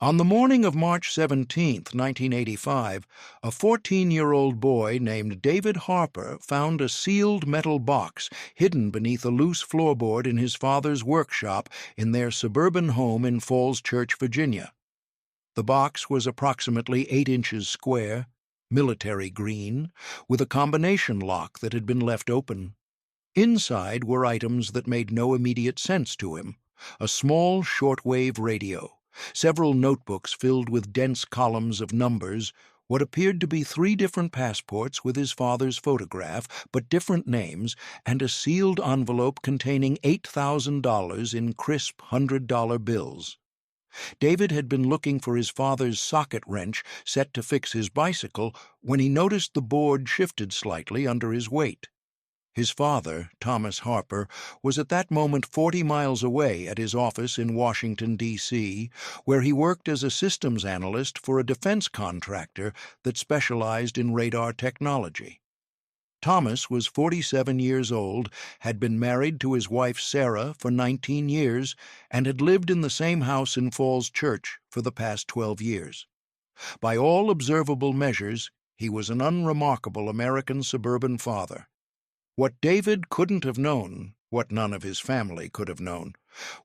On the morning of March 17th, 1985, a 14-year-old boy named David Harper found a sealed metal box hidden beneath a loose floorboard in his father's workshop in their suburban home in Falls Church, Virginia. The box was approximately 8 inches square, military green, with a combination lock that had been left open. Inside were items that made no immediate sense to him: a small shortwave radio, several notebooks filled with dense columns of numbers, what appeared to be 3 different passports with his father's photograph, but different names, and a sealed envelope containing $8,000 in crisp $100 bills. David had been looking for his father's socket wrench set to fix his bicycle when he noticed the board shifted slightly under his weight. His father, Thomas Harper, was at that moment 40 miles away at his office in Washington, D.C., where he worked as a systems analyst for a defense contractor that specialized in radar technology. Thomas was 47 years old, had been married to his wife Sarah for 19 years, and had lived in the same house in Falls Church for the past 12 years. By all observable measures, he was an unremarkable American suburban father. What David couldn't have known, what none of his family could have known,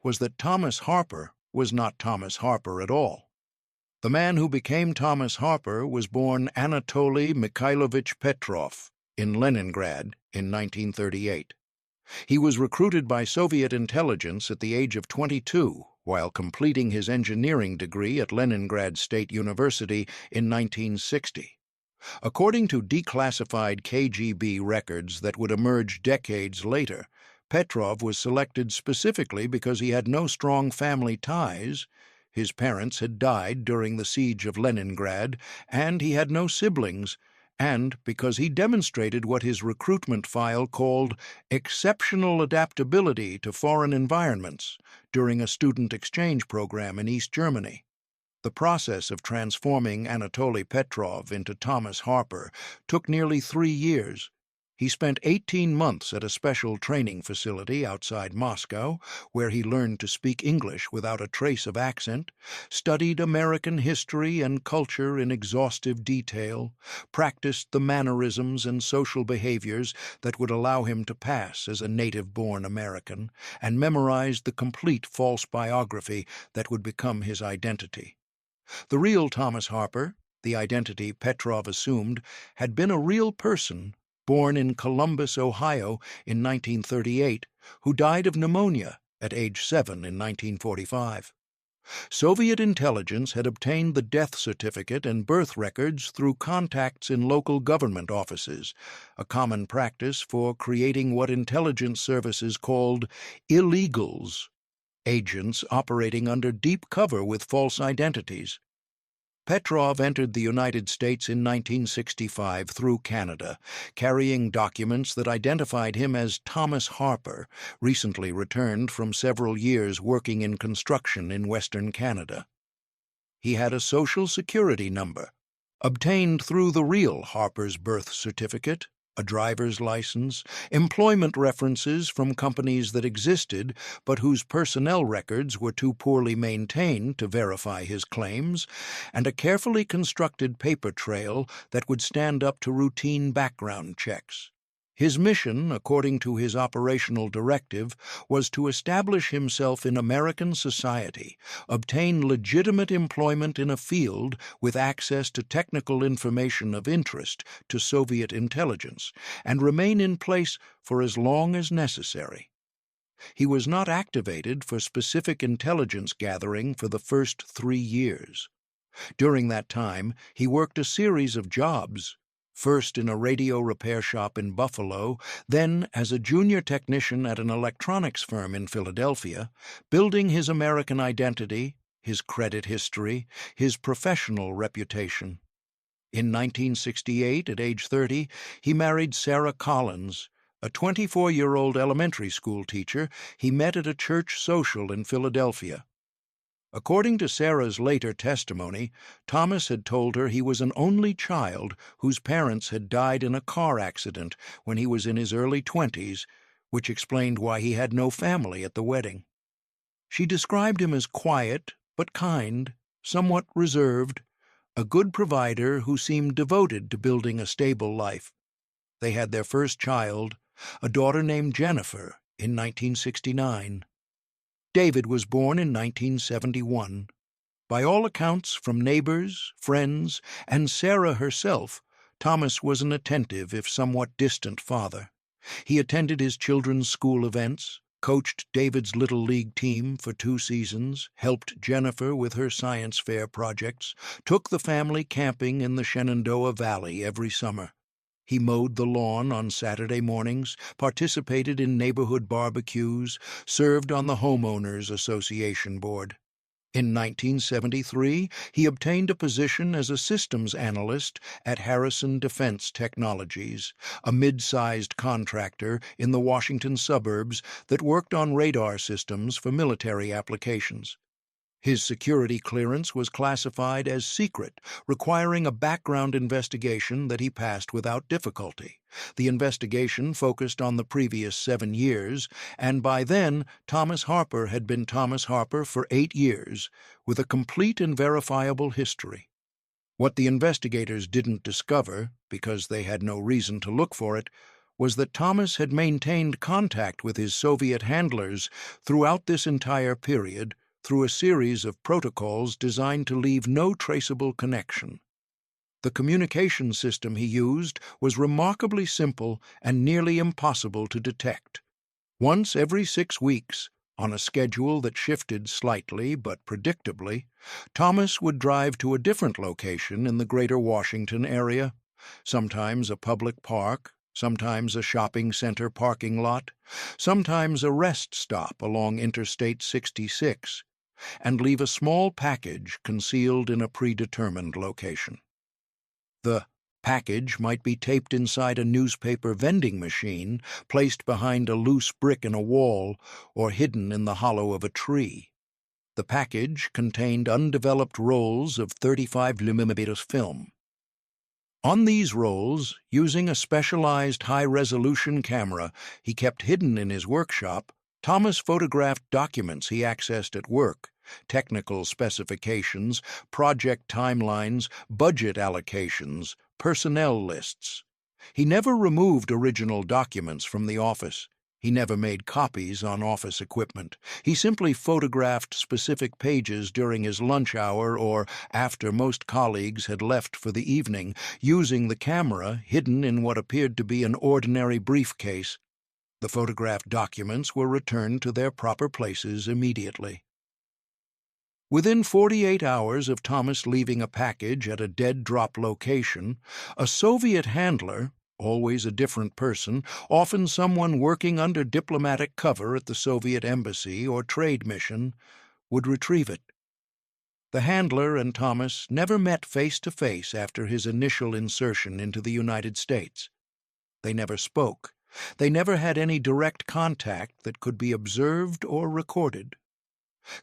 was that Thomas Harper was not Thomas Harper at all. The man who became Thomas Harper was born Anatoli Mikhailovich Petrov in Leningrad in 1938. He was recruited by Soviet intelligence at the age of 22 while completing his engineering degree at Leningrad State University in 1960. According to declassified KGB records that would emerge decades later, Petrov was selected specifically because he had no strong family ties. His parents had died during the siege of Leningrad, and he had no siblings, and because he demonstrated what his recruitment file called exceptional adaptability to foreign environments during a student exchange program in East Germany. The process of transforming Anatoli Petrov into Thomas Harper took nearly 3 years. He spent 18 months at a special training facility outside Moscow, where he learned to speak English without a trace of accent, studied American history and culture in exhaustive detail, practiced the mannerisms and social behaviors that would allow him to pass as a native-born American, and memorized the complete false biography that would become his identity. The real Thomas Harper, the identity Petrov assumed, had been a real person born in Columbus, Ohio in 1938, who died of pneumonia at age 7 in 1945. Soviet intelligence had obtained the death certificate and birth records through contacts in local government offices, a common practice for creating what intelligence services called illegals, agents operating under deep cover with false identities. Petrov entered the United States in 1965 through Canada, carrying documents that identified him as Thomas Harper, recently returned from several years working in construction in Western Canada. He had a Social Security number, obtained through the real Harper's birth certificate, a driver's license, employment references from companies that existed but whose personnel records were too poorly maintained to verify his claims, and a carefully constructed paper trail that would stand up to routine background checks. His mission, according to his operational directive, was to establish himself in American society, obtain legitimate employment in a field with access to technical information of interest to Soviet intelligence, and remain in place for as long as necessary. He was not activated for specific intelligence gathering for the first 3 years. During that time, he worked a series of jobs, first in a radio repair shop in Buffalo, then as a junior technician at an electronics firm in Philadelphia, building his American identity, his credit history, his professional reputation. In 1968, at age 30, he married Sarah Collins, a 24-year-old elementary school teacher he met at a church social in Philadelphia. According to Sarah's later testimony, Thomas had told her he was an only child whose parents had died in a car accident when he was in his early 20s, which explained why he had no family at the wedding. She described him as quiet but kind, somewhat reserved, a good provider who seemed devoted to building a stable life. They had their first child, a daughter named Jennifer, in 1969. David was born in 1971. By all accounts from neighbors, friends, and Sarah herself, Thomas was an attentive, if somewhat distant, father. He attended his children's school events, coached David's Little League team for 2 seasons, helped Jennifer with her science fair projects, took the family camping in the Shenandoah Valley every summer. He mowed the lawn on Saturday mornings, participated in neighborhood barbecues, served on the Homeowners Association board. In 1973, he obtained a position as a systems analyst at Harrison Defense Technologies, a mid-sized contractor in the Washington suburbs that worked on radar systems for military applications. His security clearance was classified as secret, requiring a background investigation that he passed without difficulty. The investigation focused on the previous 7 years, and by then Thomas Harper had been Thomas Harper for 8 years, with a complete and verifiable history. What the investigators didn't discover, because they had no reason to look for it, was that Thomas had maintained contact with his Soviet handlers throughout this entire period, through a series of protocols designed to leave no traceable connection. The communication system he used was remarkably simple and nearly impossible to detect. Once every 6 weeks, on a schedule that shifted slightly but predictably, Thomas would drive to a different location in the greater Washington area, sometimes a public park, sometimes a shopping center parking lot, sometimes a rest stop along Interstate 66, and leave a small package concealed in a predetermined location. The package might be taped inside a newspaper vending machine, placed behind a loose brick in a wall, or hidden in the hollow of a tree. The package contained undeveloped rolls of 35mm film. On these rolls, using a specialized high-resolution camera he kept hidden in his workshop, Thomas photographed documents he accessed at work, technical specifications, project timelines, budget allocations, personnel lists. He never removed original documents from the office. He never made copies on office equipment. He simply photographed specific pages during his lunch hour or after most colleagues had left for the evening, using the camera hidden in what appeared to be an ordinary briefcase. The photographed documents were returned to their proper places immediately. Within 48 hours of Thomas leaving a package at a dead-drop location, a Soviet handler, always a different person, often someone working under diplomatic cover at the Soviet embassy or trade mission, would retrieve it. The handler and Thomas never met face-to-face after his initial insertion into the United States. They never spoke. They never had any direct contact that could be observed or recorded.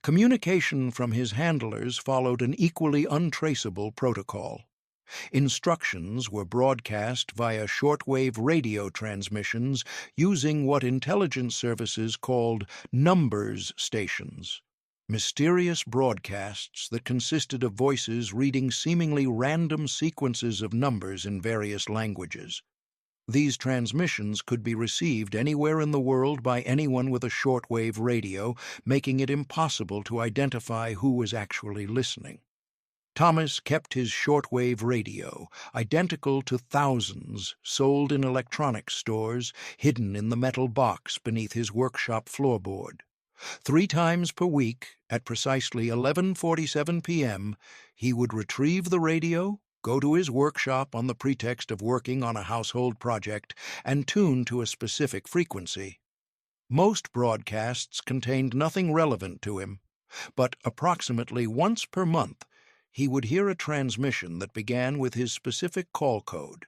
Communication from his handlers followed an equally untraceable protocol. Instructions were broadcast via shortwave radio transmissions using what intelligence services called numbers stations, mysterious broadcasts that consisted of voices reading seemingly random sequences of numbers in various languages. These transmissions could be received anywhere in the world by anyone with a shortwave radio, making it impossible to identify who was actually listening. Thomas kept his shortwave radio, identical to thousands sold in electronics stores, hidden in the metal box beneath his workshop floorboard. 3 times per week, at precisely 11:47 p.m., he would retrieve the radio, go to his workshop on the pretext of working on a household project, and tune to a specific frequency. Most broadcasts contained nothing relevant to him, but approximately once per month he would hear a transmission that began with his specific call code,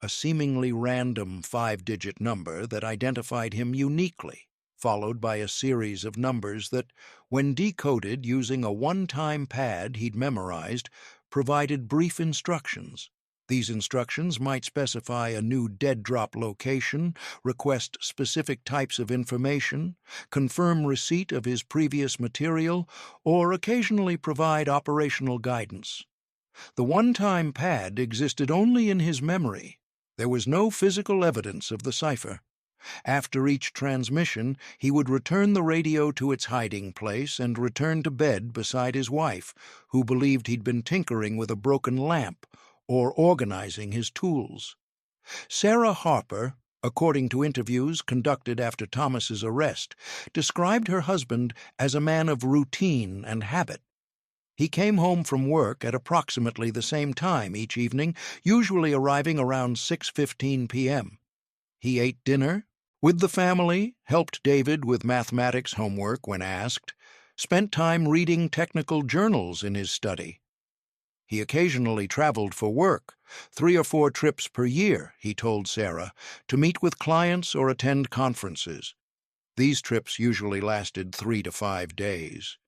a seemingly random 5-digit number that identified him uniquely, followed by a series of numbers that, when decoded using a one-time pad he'd memorized, provided brief instructions. These instructions might specify a new dead drop location, request specific types of information, confirm receipt of his previous material, or occasionally provide operational guidance. The one-time pad existed only in his memory. There was no physical evidence of the cipher. After each transmission, he would return the radio to its hiding place and return to bed beside his wife, who believed he'd been tinkering with a broken lamp or organizing his tools. Sarah Harper, according to interviews conducted after Thomas's arrest, described her husband as a man of routine and habit. He came home from work at approximately the same time each evening, usually arriving around 6:15 p.m. He ate dinner with the family, helped David with mathematics homework when asked, spent time reading technical journals in his study. He occasionally traveled for work, 3 or 4 trips per year, he told Sarah, to meet with clients or attend conferences. These trips usually lasted 3 to 5 days.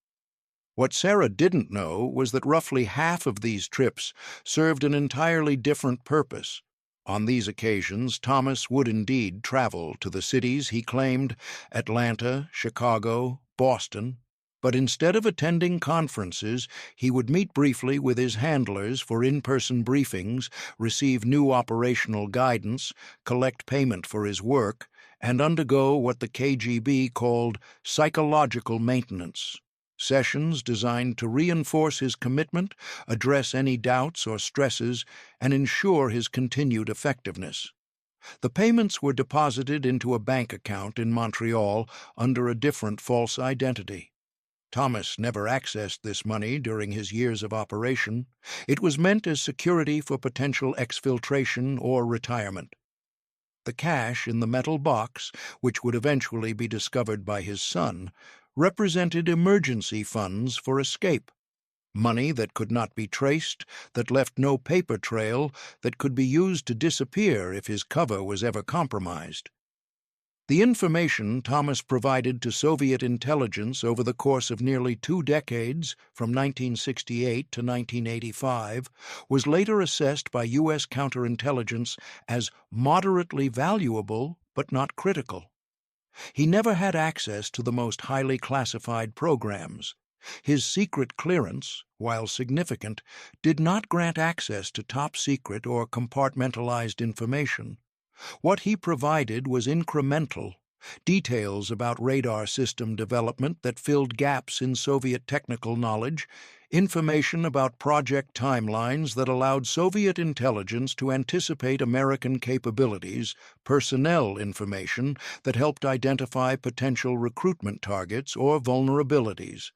What Sarah didn't know was that roughly half of these trips served an entirely different purpose. On these occasions, Thomas would indeed travel to the cities he claimed, Atlanta, Chicago, Boston, but instead of attending conferences, he would meet briefly with his handlers for in-person briefings, receive new operational guidance, collect payment for his work, and undergo what the KGB called psychological maintenance. Sessions designed to reinforce his commitment, address any doubts or stresses, and ensure his continued effectiveness. The payments were deposited into a bank account in Montreal under a different false identity. Thomas never accessed this money during his years of operation. It was meant as security for potential exfiltration or retirement. The cash in the metal box, which would eventually be discovered by his son, represented emergency funds for escape, money that could not be traced, that left no paper trail, that could be used to disappear if his cover was ever compromised. The information Thomas provided to Soviet intelligence over the course of nearly 2 decades, from 1968 to 1985, was later assessed by U.S. counterintelligence as moderately valuable but not critical. He never had access to the most highly classified programs. His secret clearance, while significant, did not grant access to top-secret or compartmentalized information. What he provided was incremental, details about radar system development that filled gaps in Soviet technical knowledge, information about project timelines that allowed Soviet intelligence to anticipate American capabilities, personnel information that helped identify potential recruitment targets or vulnerabilities.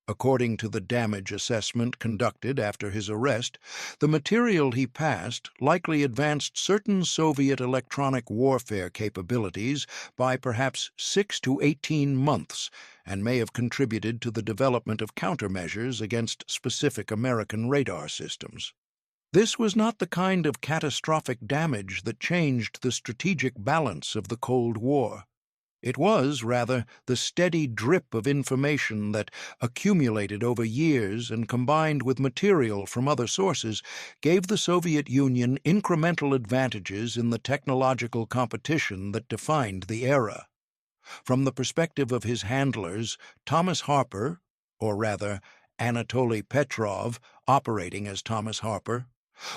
According to the damage assessment conducted after his arrest, the material he passed likely advanced certain Soviet electronic warfare capabilities by perhaps 6 to 18 months and may have contributed to the development of countermeasures against specific American radar systems. This was not the kind of catastrophic damage that changed the strategic balance of the Cold War. It was, rather, the steady drip of information that accumulated over years and combined with material from other sources gave the Soviet Union incremental advantages in the technological competition that defined the era. From the perspective of his handlers, Thomas Harper, or rather Anatoli Petrov, operating as Thomas Harper,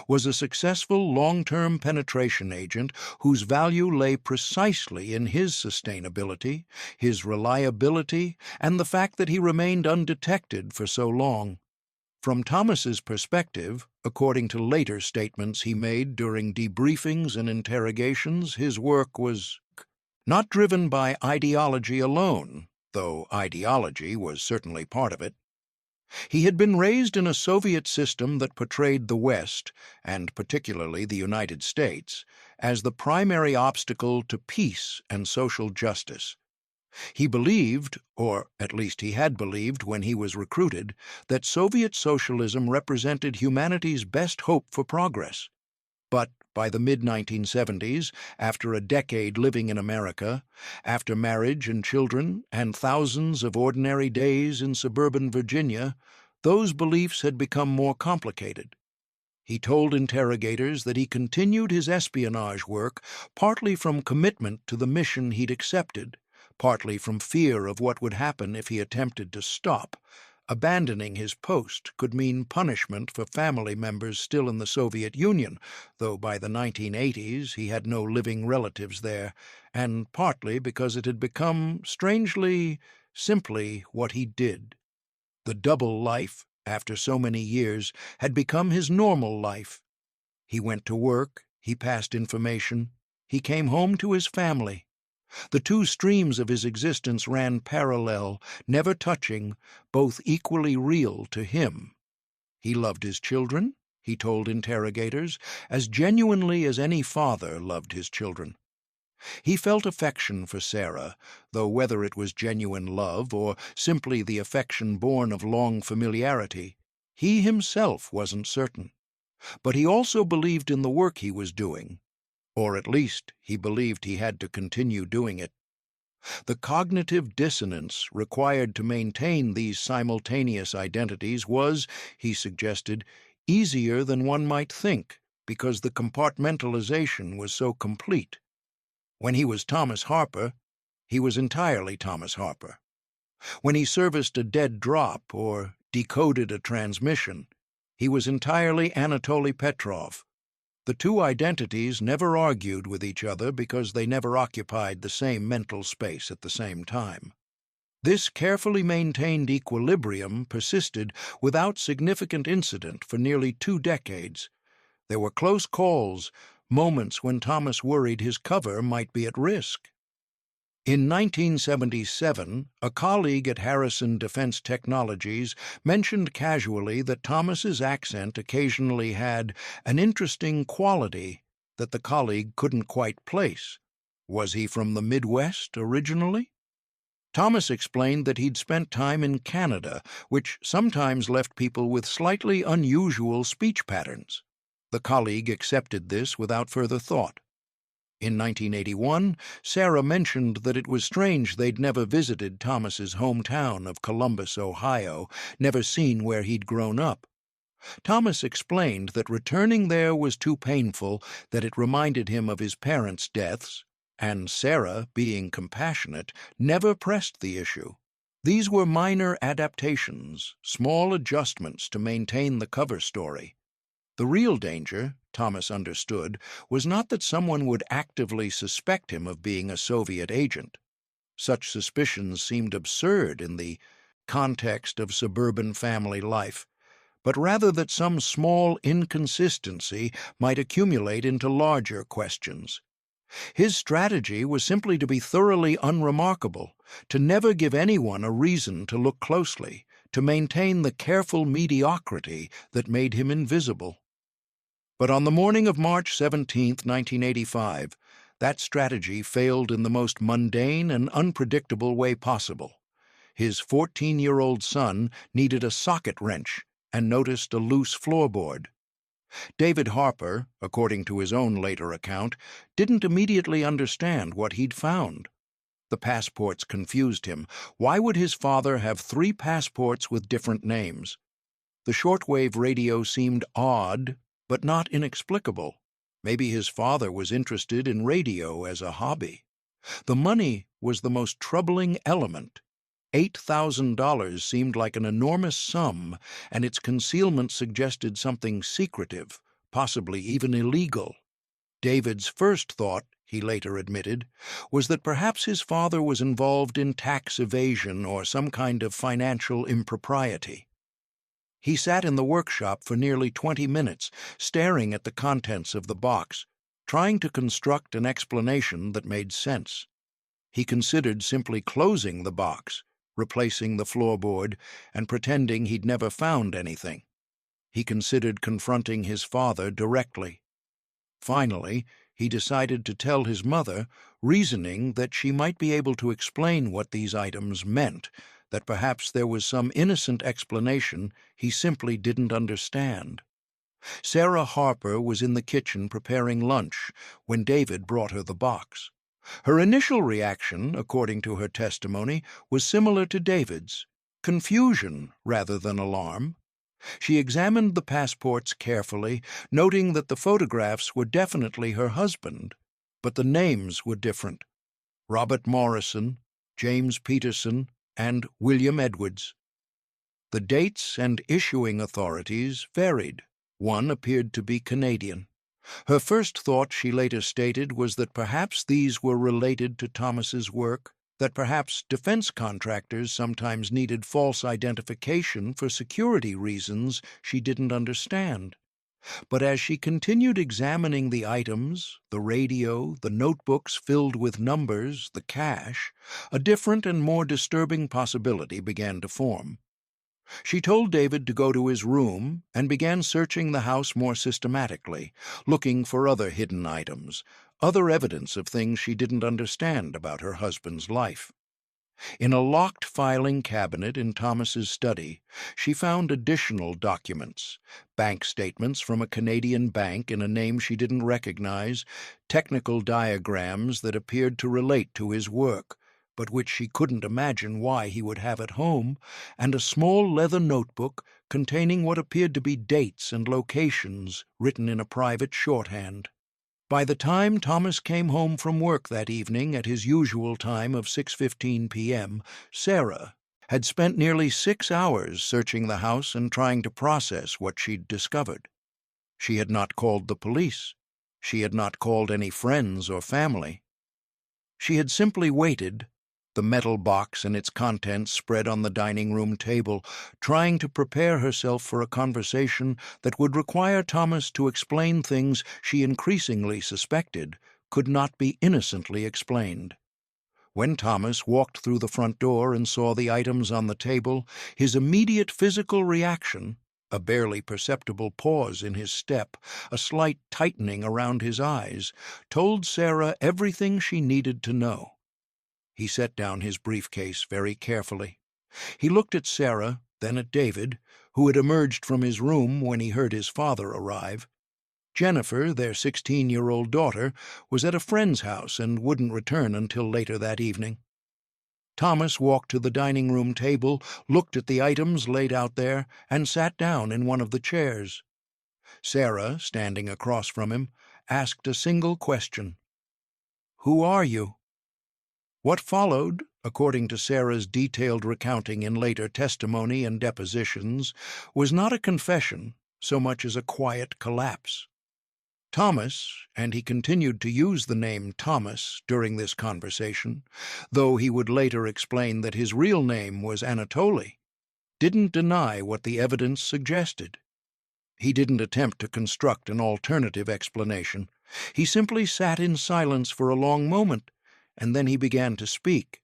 was a successful long-term penetration agent whose value lay precisely in his sustainability, his reliability, and the fact that he remained undetected for so long. From Thomas's perspective, according to later statements he made during debriefings and interrogations, his work was not driven by ideology alone, though ideology was certainly part of it. He had been raised in a Soviet system that portrayed the West, and particularly the United States, as the primary obstacle to peace and social justice. He believed, or at least he had believed when he was recruited, that Soviet socialism represented humanity's best hope for progress. But by the mid-1970s, after a decade living in America, after marriage and children and thousands of ordinary days in suburban Virginia, those beliefs had become more complicated. He told interrogators that he continued his espionage work partly from commitment to the mission he'd accepted, partly from fear of what would happen if he attempted to stop. Abandoning his post could mean punishment for family members still in the Soviet Union, though by the 1980s he had no living relatives there, and partly because it had become, strangely, simply what he did. The double life, after so many years, had become his normal life. He went to work, he passed information, he came home to his family. The two streams of his existence ran parallel, never touching, both equally real to him. He loved his children, he told interrogators, as genuinely as any father loved his children. He felt affection for Sarah, though whether it was genuine love or simply the affection born of long familiarity, he himself wasn't certain. But he also believed in the work he was doing, or at least he believed he had to continue doing it. The cognitive dissonance required to maintain these simultaneous identities was, he suggested, easier than one might think, because the compartmentalization was so complete. When he was Thomas Harper, he was entirely Thomas Harper. When he serviced a dead drop or decoded a transmission, he was entirely Anatoli Petrov. The two identities never argued with each other because they never occupied the same mental space at the same time. This carefully maintained equilibrium persisted without significant incident for nearly 2 decades. There were close calls, moments when Thomas worried his cover might be at risk. In 1977, a colleague at Harrison Defense Technologies mentioned casually that Thomas's accent occasionally had an interesting quality that the colleague couldn't quite place. Was he from the Midwest originally? Thomas explained that he'd spent time in Canada, which sometimes left people with slightly unusual speech patterns. The colleague accepted this without further thought. In 1981, Sarah mentioned that it was strange they'd never visited Thomas's hometown of Columbus, Ohio, never seen where he'd grown up. Thomas explained that returning there was too painful, that it reminded him of his parents' deaths, and Sarah, being compassionate, never pressed the issue. These were minor adaptations, small adjustments to maintain the cover story. The real danger, Thomas understood, was not that someone would actively suspect him of being a Soviet agent. Such suspicions seemed absurd in the context of suburban family life, but rather that some small inconsistency might accumulate into larger questions. His strategy was simply to be thoroughly unremarkable, to never give anyone a reason to look closely, to maintain the careful mediocrity that made him invisible. But on the morning of March 17, 1985, that strategy failed in the most mundane and unpredictable way possible. His 14-year-old son needed a socket wrench and noticed a loose floorboard. David Harper, according to his own later account, didn't immediately understand what he'd found. The passports confused him. Why would his father have 3 passports with different names? The shortwave radio seemed odd, but not inexplicable. Maybe his father was interested in radio as a hobby. The money was the most troubling element. $8,000 seemed like an enormous sum, and its concealment suggested something secretive, possibly even illegal. David's first thought, he later admitted, was that perhaps his father was involved in tax evasion or some kind of financial impropriety. He sat in the workshop for nearly 20 minutes, staring at the contents of the box, trying to construct an explanation that made sense. He considered simply closing the box, replacing the floorboard, and pretending he'd never found anything. He considered confronting his father directly. Finally, he decided to tell his mother, reasoning that she might be able to explain what these items meant, that perhaps there was some innocent explanation he simply didn't understand. Sarah Harper was in the kitchen preparing lunch when David brought her the box. Her initial reaction, according to her testimony, was similar to David's, confusion rather than alarm. She examined the passports carefully, noting that the photographs were definitely her husband, but the names were different: Robert Morrison, James Peterson, and William Edwards. The dates and issuing authorities varied. One appeared to be Canadian. Her first thought, she later stated, was that perhaps these were related to Thomas's work, that perhaps defense contractors sometimes needed false identification for security reasons she didn't understand. But as she continued examining the items, the radio, the notebooks filled with numbers, the cash, a different and more disturbing possibility began to form. She told David to go to his room and began searching the house more systematically, looking for other hidden items, other evidence of things she didn't understand about her husband's life. In a locked filing cabinet in Thomas's study, she found additional documents: bank statements from a Canadian bank in a name she didn't recognize, technical diagrams that appeared to relate to his work, but which she couldn't imagine why he would have at home, and a small leather notebook containing what appeared to be dates and locations written in a private shorthand. By the time Thomas came home from work that evening at his usual time of 6:15 p.m., Sarah had spent nearly 6 hours searching the house and trying to process what she'd discovered. She had not called the police. She had not called any friends or family. She had simply waited, the metal box and its contents spread on the dining room table, trying to prepare herself for a conversation that would require Thomas to explain things she increasingly suspected could not be innocently explained. When Thomas walked through the front door and saw the items on the table, his immediate physical reaction, a barely perceptible pause in his step, a slight tightening around his eyes, told Sarah everything she needed to know. He set down his briefcase very carefully. He looked at Sarah, then at David, who had emerged from his room when he heard his father arrive. Jennifer, their 16-year-old daughter, was at a friend's house and wouldn't return until later that evening. Thomas walked to the dining room table, looked at the items laid out there, and sat down in one of the chairs. Sarah, standing across from him, asked a single question: "Who are you?" What followed, according to Sarah's detailed recounting in later testimony and depositions, was not a confession so much as a quiet collapse. Thomas, and he continued to use the name Thomas during this conversation, though he would later explain that his real name was Anatoli, didn't deny what the evidence suggested. He didn't attempt to construct an alternative explanation. He simply sat in silence for a long moment, and then he began to speak.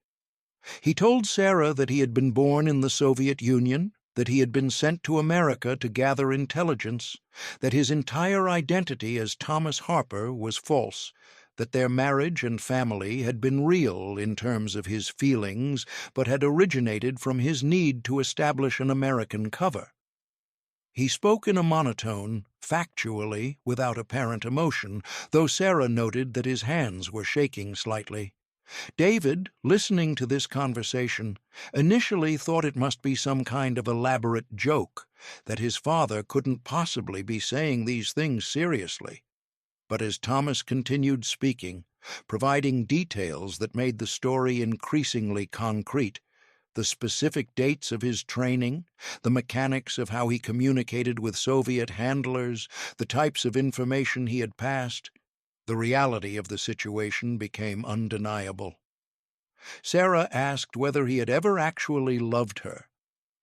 He told Sarah that he had been born in the Soviet Union, that he had been sent to America to gather intelligence, that his entire identity as Thomas Harper was false, that their marriage and family had been real in terms of his feelings, but had originated from his need to establish an American cover. He spoke in a monotone, factually, without apparent emotion, though Sarah noted that his hands were shaking slightly. David, listening to this conversation, initially thought it must be some kind of elaborate joke, that his father couldn't possibly be saying these things seriously. But as Thomas continued speaking, providing details that made the story increasingly concrete, the specific dates of his training, the mechanics of how he communicated with Soviet handlers, the types of information he had passed, the reality of the situation became undeniable. Sarah asked whether he had ever actually loved her.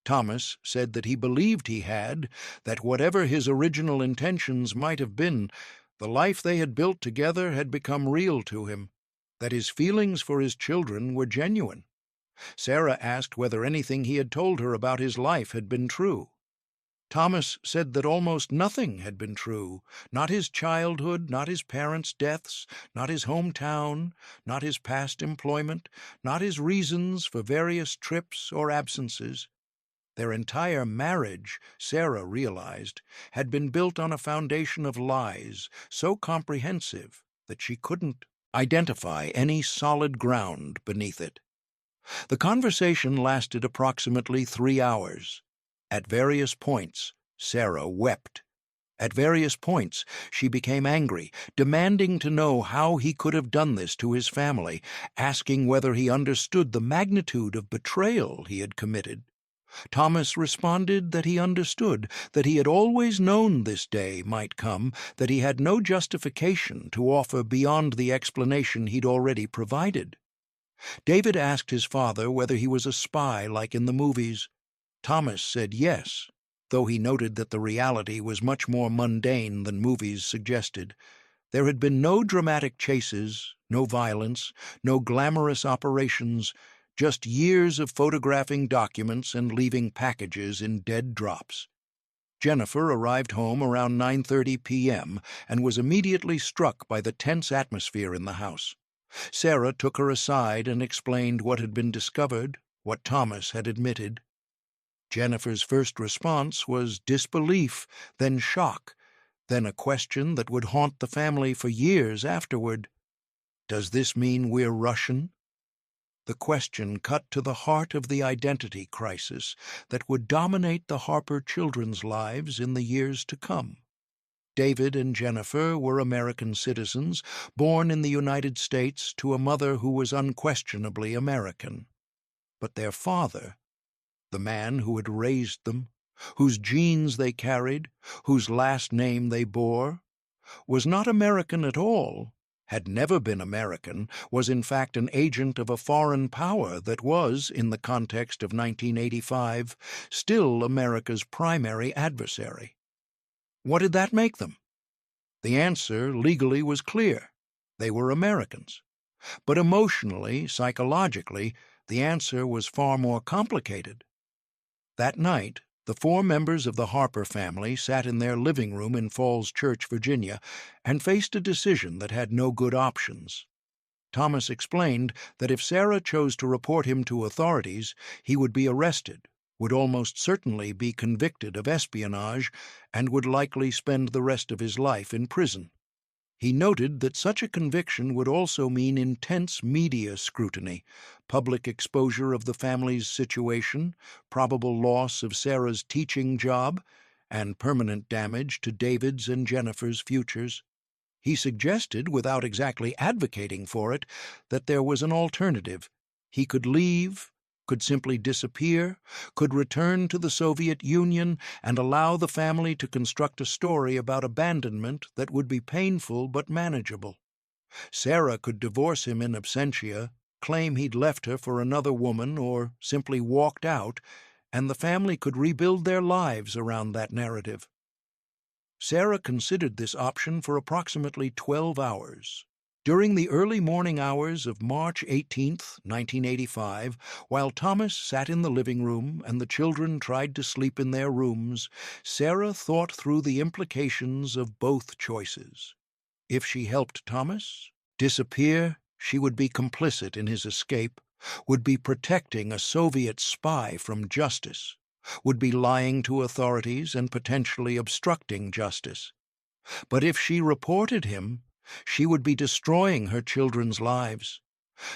Thomas said that he believed he had, that whatever his original intentions might have been, the life they had built together had become real to him, that his feelings for his children were genuine. Sarah asked whether anything he had told her about his life had been true. Thomas said that almost nothing had been true, not his childhood, not his parents' deaths, not his hometown, not his past employment, not his reasons for various trips or absences. Their entire marriage, Sarah realized, had been built on a foundation of lies so comprehensive that she couldn't identify any solid ground beneath it. The conversation lasted approximately 3 hours. At various points, Sarah wept. At various points, she became angry, demanding to know how he could have done this to his family, asking whether he understood the magnitude of betrayal he had committed. Thomas responded that he understood, that he had always known this day might come, that he had no justification to offer beyond the explanation he'd already provided. David asked his father whether he was a spy like in the movies. Thomas said yes, though he noted that the reality was much more mundane than movies suggested. There had been no dramatic chases, no violence, no glamorous operations, just years of photographing documents and leaving packages in dead drops. Jennifer arrived home around 9:30 p.m. and was immediately struck by the tense atmosphere in the house. Sarah took her aside and explained what had been discovered, what Thomas had admitted. Jennifer's first response was disbelief, then shock, then a question that would haunt the family for years afterward. Does this mean we're Russian? The question cut to the heart of the identity crisis that would dominate the Harper children's lives in the years to come. David and Jennifer were American citizens, born in the United States to a mother who was unquestionably American. But their father, the man who had raised them, whose genes they carried, whose last name they bore, was not American at all, had never been American, was in fact an agent of a foreign power that was, in the context of 1985, still America's primary adversary. What did that make them? The answer legally was clear. They were Americans. But emotionally, psychologically, the answer was far more complicated. That night, the four members of the Harper family sat in their living room in Falls Church, Virginia, and faced a decision that had no good options. Thomas explained that if Sarah chose to report him to authorities, he would be arrested, would almost certainly be convicted of espionage, and would likely spend the rest of his life in prison. He noted that such a conviction would also mean intense media scrutiny, public exposure of the family's situation, probable loss of Sarah's teaching job, and permanent damage to David's and Jennifer's futures. He suggested, without exactly advocating for it, that there was an alternative. He could leave, could simply disappear, could return to the Soviet Union and allow the family to construct a story about abandonment that would be painful but manageable. Sarah could divorce him in absentia, claim he'd left her for another woman or simply walked out, and the family could rebuild their lives around that narrative. Sarah considered this option for approximately 12 hours. During the early morning hours of March 18, 1985, while Thomas sat in the living room and the children tried to sleep in their rooms, Sarah thought through the implications of both choices. If she helped Thomas disappear, she would be complicit in his escape, would be protecting a Soviet spy from justice, would be lying to authorities and potentially obstructing justice. But if she reported him, she would be destroying her children's lives.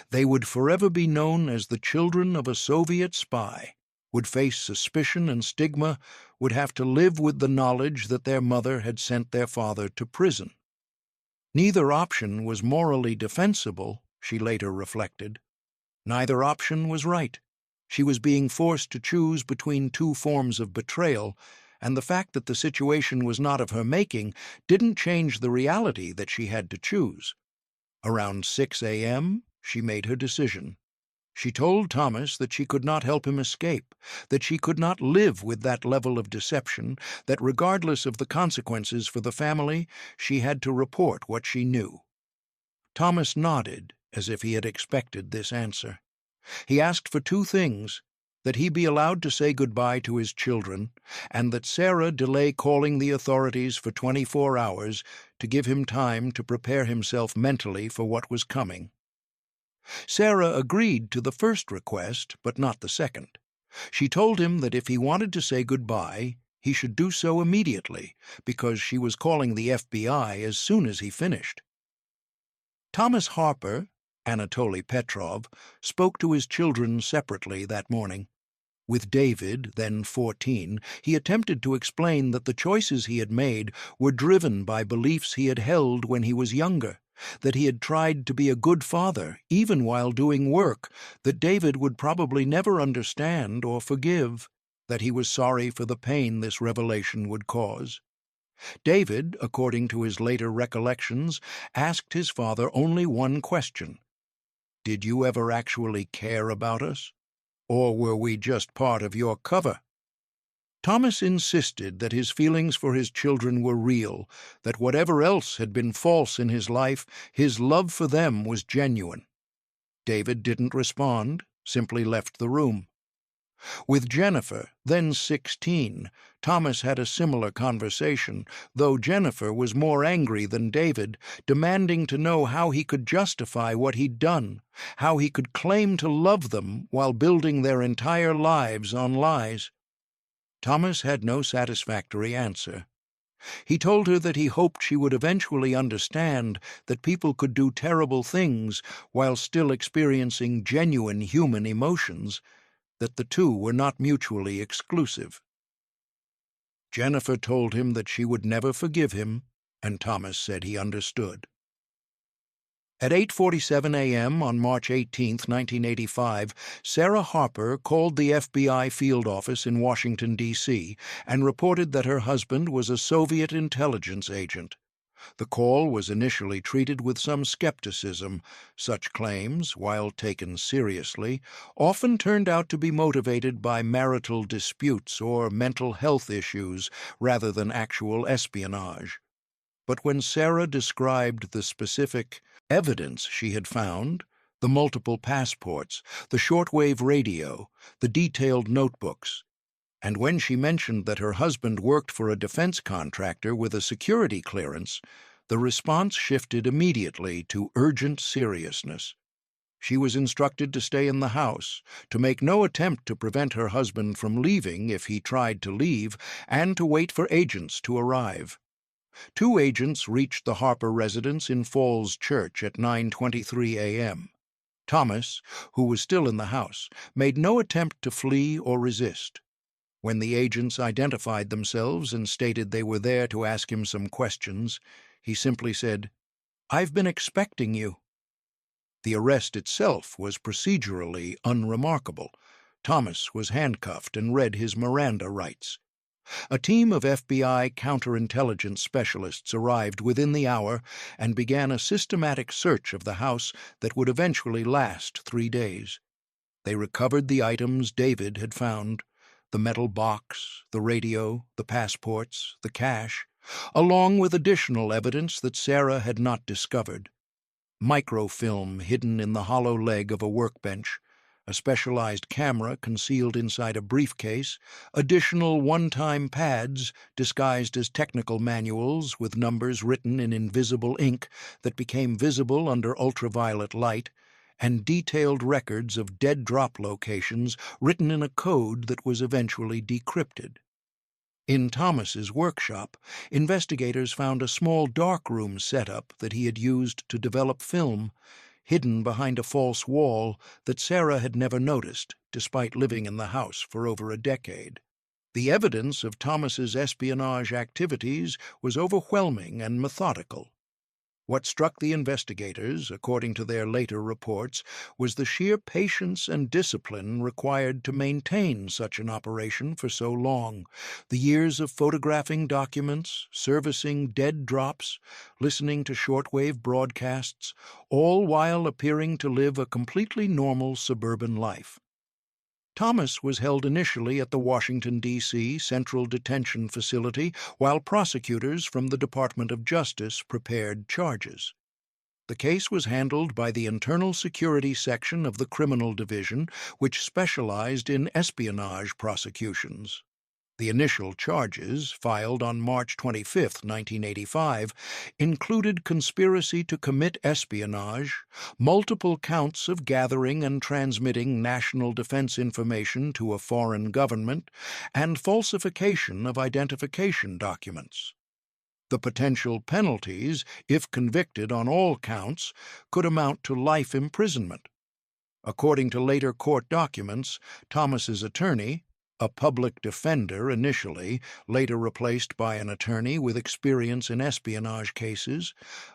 They would forever be known as the children of a Soviet spy, would face suspicion and stigma, would have to live with the knowledge that their mother had sent their father to prison. Neither option was morally defensible, she later reflected. Neither option was right. She was being forced to choose between two forms of betrayal, and the fact that the situation was not of her making didn't change the reality that she had to choose. Around 6 a.m., she made her decision. She told Thomas that she could not help him escape, that she could not live with that level of deception, that regardless of the consequences for the family, she had to report what she knew. Thomas nodded as if he had expected this answer. He asked for two things: that he be allowed to say goodbye to his children, and that Sarah delay calling the authorities for 24 hours to give him time to prepare himself mentally for what was coming. Sarah agreed to the first request, but not the second. She told him that if he wanted to say goodbye, he should do so immediately, because she was calling the FBI as soon as he finished. Thomas Harper, Anatoli Petrov, spoke to his children separately that morning. With David, then 14, he attempted to explain that the choices he had made were driven by beliefs he had held when he was younger, that he had tried to be a good father even while doing work that David would probably never understand or forgive, that he was sorry for the pain this revelation would cause. David, according to his later recollections, asked his father only one question: "Did you ever actually care about us? Or were we just part of your cover?" Thomas insisted that his feelings for his children were real, that whatever else had been false in his life, his love for them was genuine. David didn't respond, simply left the room. With Jennifer, then 16, Thomas had a similar conversation, though Jennifer was more angry than David, demanding to know how he could justify what he'd done, how he could claim to love them while building their entire lives on lies. Thomas had no satisfactory answer. He told her that he hoped she would eventually understand that people could do terrible things while still experiencing genuine human emotions, that the two were not mutually exclusive. Jennifer told him that she would never forgive him, and Thomas said he understood. At 8:47 a.m. on March 18, 1985, Sarah Harper called the FBI field office in Washington, D.C., and reported that her husband was a Soviet intelligence agent. The call was initially treated with some skepticism. Such claims, while taken seriously, often turned out to be motivated by marital disputes or mental health issues rather than actual espionage. But when Sarah described the specific evidence she had found, the multiple passports, the shortwave radio, the detailed notebooks, and when she mentioned that her husband worked for a defense contractor with a security clearance, the response shifted immediately to urgent seriousness. She was instructed to stay in the house, to make no attempt to prevent her husband from leaving if he tried to leave, and to wait for agents to arrive. 2 agents reached the Harper residence in Falls Church at 9:23 a.m. Thomas, who was still in the house, made no attempt to flee or resist. When the agents identified themselves and stated they were there to ask him some questions, he simply said, "I've been expecting you." The arrest itself was procedurally unremarkable. Thomas was handcuffed and read his Miranda rights. A team of FBI counterintelligence specialists arrived within the hour and began a systematic search of the house that would eventually last 3 days. They recovered the items David had found: the metal box, the radio, the passports, the cash, along with additional evidence that Sarah had not discovered: microfilm hidden in the hollow leg of a workbench, a specialized camera concealed inside a briefcase, additional one-time pads disguised as technical manuals with numbers written in invisible ink that became visible under ultraviolet light, and detailed records of dead drop locations written in a code that was eventually decrypted. In Thomas's workshop, investigators found a small darkroom setup that he had used to develop film, hidden behind a false wall that Sarah had never noticed, despite living in the house for over a decade. The evidence of Thomas's espionage activities was overwhelming and methodical. What struck the investigators, according to their later reports, was the sheer patience and discipline required to maintain such an operation for so long. The years of photographing documents, servicing dead drops, listening to shortwave broadcasts, all while appearing to live a completely normal suburban life. Thomas was held initially at the Washington, D.C. Central Detention Facility while prosecutors from the Department of Justice prepared charges. The case was handled by the Internal Security Section of the Criminal Division, which specialized in espionage prosecutions. The initial charges, filed on March 25, 1985, included conspiracy to commit espionage, multiple counts of gathering and transmitting national defense information to a foreign government, and falsification of identification documents. The potential penalties, if convicted on all counts, could amount to life imprisonment. According to later court documents, Thomas's attorney, a public defender initially, later replaced by an attorney with experience in espionage cases,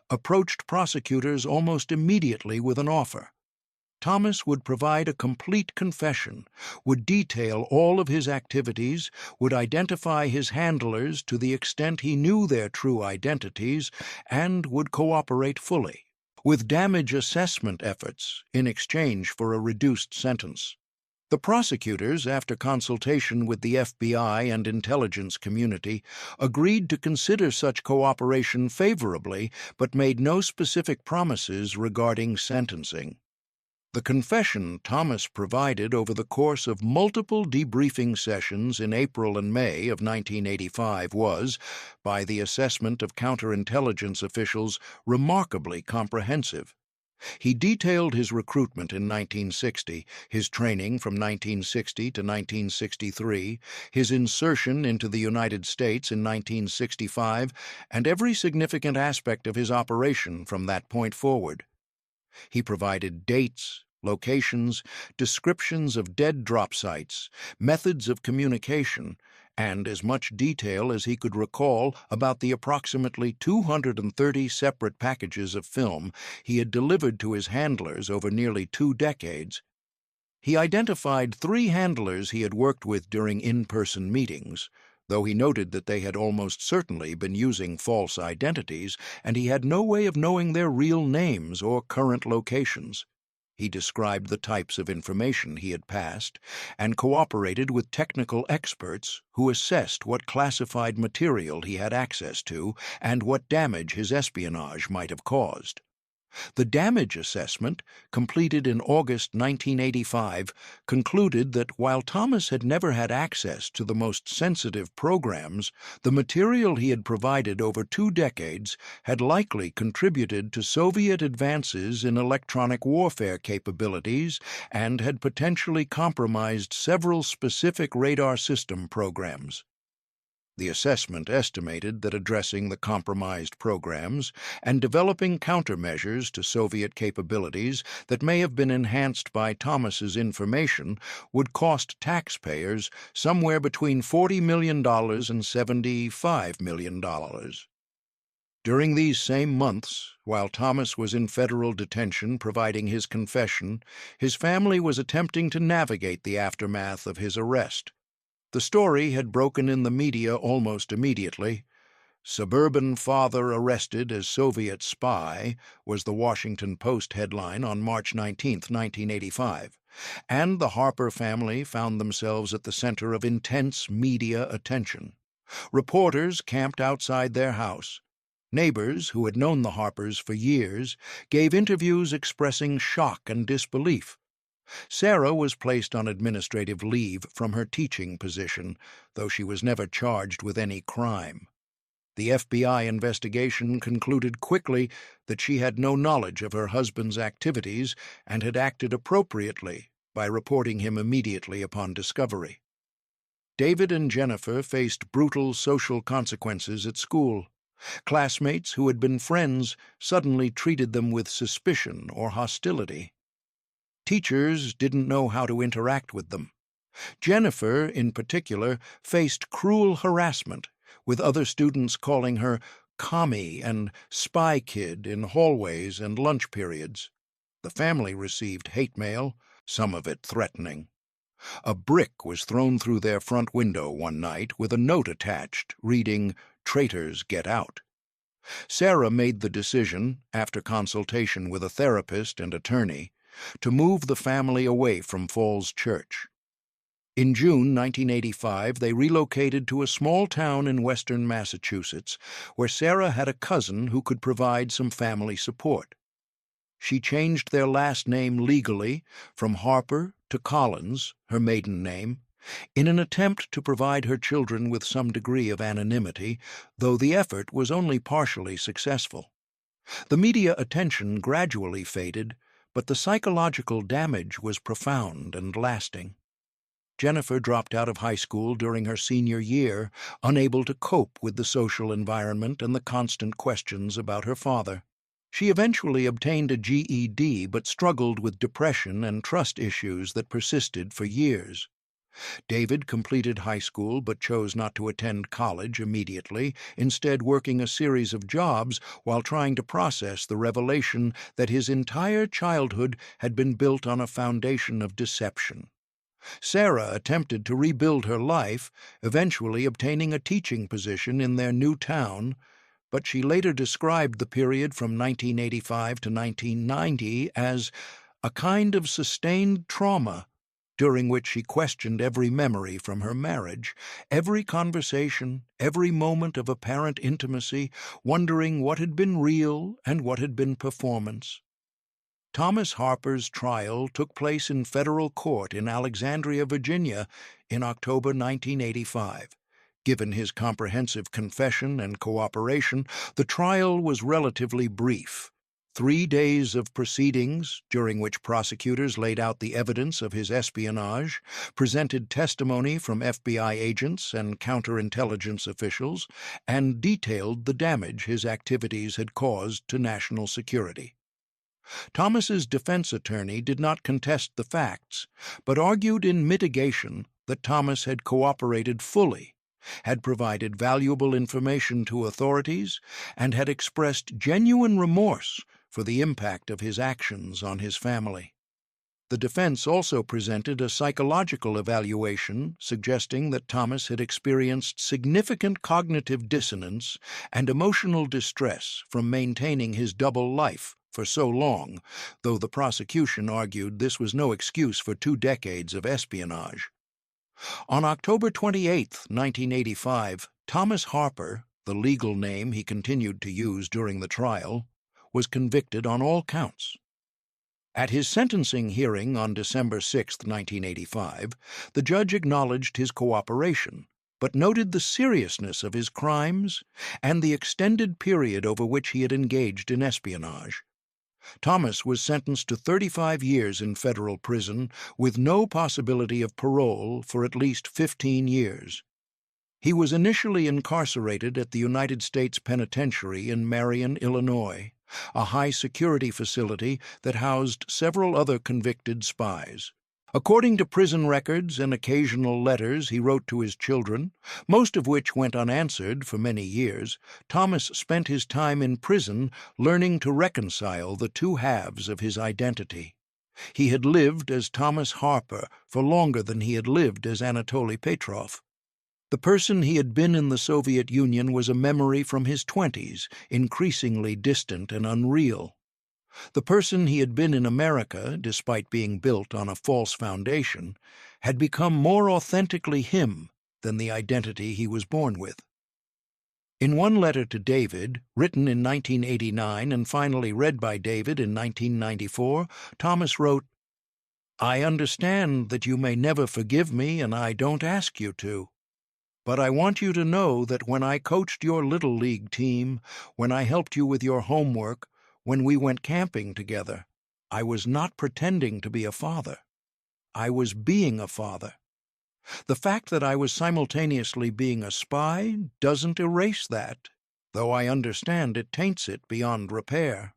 approached prosecutors almost immediately with an offer. Thomas would provide a complete confession, would detail all of his activities, would identify his handlers to the extent he knew their true identities, and would cooperate fully, with damage assessment efforts in exchange for a reduced sentence. The prosecutors, after consultation with the FBI and intelligence community, agreed to consider such cooperation favorably, but made no specific promises regarding sentencing. The confession Thomas provided over the course of multiple debriefing sessions in April and May of 1985 was, by the assessment of counterintelligence officials, remarkably comprehensive. He detailed his recruitment in 1960, his training from 1960 to 1963, his insertion into the United States in 1965, and every significant aspect of his operation from that point forward. He provided dates, locations, descriptions of dead drop sites, methods of communication, and as much detail as he could recall about the approximately 230 separate packages of film he had delivered to his handlers over nearly 2 decades. He identified 3 handlers he had worked with during in-person meetings, though he noted that they had almost certainly been using false identities, and he had no way of knowing their real names or current locations. He described the types of information he had passed and cooperated with technical experts who assessed what classified material he had access to and what damage his espionage might have caused. The damage assessment, completed in August 1985, concluded that while Thomas had never had access to the most sensitive programs, the material he had provided over 2 decades had likely contributed to Soviet advances in electronic warfare capabilities and had potentially compromised several specific radar system programs. The assessment estimated that addressing the compromised programs and developing countermeasures to Soviet capabilities that may have been enhanced by Thomas's information would cost taxpayers somewhere between $40 million and $75 million. During these same months, while Thomas was in federal detention providing his confession, his family was attempting to navigate the aftermath of his arrest. The story had broken in the media almost immediately. "Suburban Father Arrested as Soviet Spy" was the Washington Post headline on March 19, 1985, and the Harper family found themselves at the center of intense media attention. Reporters camped outside their house. Neighbors, who had known the Harpers for years, gave interviews expressing shock and disbelief. Sarah was placed on administrative leave from her teaching position, though she was never charged with any crime. The FBI investigation concluded quickly that she had no knowledge of her husband's activities and had acted appropriately by reporting him immediately upon discovery. David and Jennifer faced brutal social consequences at school. Classmates who had been friends suddenly treated them with suspicion or hostility. Teachers didn't know how to interact with them. Jennifer, in particular, faced cruel harassment, with other students calling her commie and spy kid in hallways and lunch periods. The family received hate mail, some of it threatening. A brick was thrown through their front window one night with a note attached reading, "Traitors get out." Sarah made the decision, after consultation with a therapist and attorney, to move the family away from Falls Church. In June 1985, they relocated to a small town in western Massachusetts, where Sarah had a cousin who could provide some family support. She changed their last name legally from Harper to Collins, her maiden name, in an attempt to provide her children with some degree of anonymity, though the effort was only partially successful. The media attention gradually faded, but the psychological damage was profound and lasting. Jennifer dropped out of high school during her senior year, unable to cope with the social environment and the constant questions about her father. She eventually obtained a GED but struggled with depression and trust issues that persisted for years. David completed high school but chose not to attend college immediately, instead working a series of jobs while trying to process the revelation that his entire childhood had been built on a foundation of deception. Sarah attempted to rebuild her life, eventually obtaining a teaching position in their new town, but she later described the period from 1985 to 1990 as a kind of sustained trauma, during which she questioned every memory from her marriage, every conversation, every moment of apparent intimacy, wondering what had been real and what had been performance. Thomas Harper's trial took place in federal court in Alexandria, Virginia, in October 1985. Given his comprehensive confession and cooperation, the trial was relatively brief. 3 days of proceedings, during which prosecutors laid out the evidence of his espionage, presented testimony from FBI agents and counterintelligence officials, and detailed the damage his activities had caused to national security. Thomas's defense attorney did not contest the facts, but argued in mitigation that Thomas had cooperated fully, had provided valuable information to authorities, and had expressed genuine remorse for the impact of his actions on his family. The defense also presented a psychological evaluation suggesting that Thomas had experienced significant cognitive dissonance and emotional distress from maintaining his double life for so long, though the prosecution argued this was no excuse for 2 decades of espionage. On October 28, 1985, Thomas Harper, the legal name he continued to use during the trial, was convicted on all counts. At his sentencing hearing on December 6, 1985, the judge acknowledged his cooperation, but noted the seriousness of his crimes and the extended period over which he had engaged in espionage. Thomas was sentenced to 35 years in federal prison with no possibility of parole for at least 15 years. He was initially incarcerated at the United States Penitentiary in Marion, Illinois, a high-security facility that housed several other convicted spies. According to prison records and occasional letters he wrote to his children, most of which went unanswered for many years, Thomas spent his time in prison learning to reconcile the two halves of his identity. He had lived as Thomas Harper for longer than he had lived as Anatoli Petrov. The person he had been in the Soviet Union was a memory from his 20s, increasingly distant and unreal. The person he had been in America, despite being built on a false foundation, had become more authentically him than the identity he was born with. In one letter to David, written in 1989 and finally read by David in 1994, Thomas wrote, "I understand that you may never forgive me, and I don't ask you to. But I want you to know that when I coached your Little League team, when I helped you with your homework, when we went camping together, I was not pretending to be a father. I was being a father. The fact that I was simultaneously being a spy doesn't erase that, though I understand it taints it beyond repair."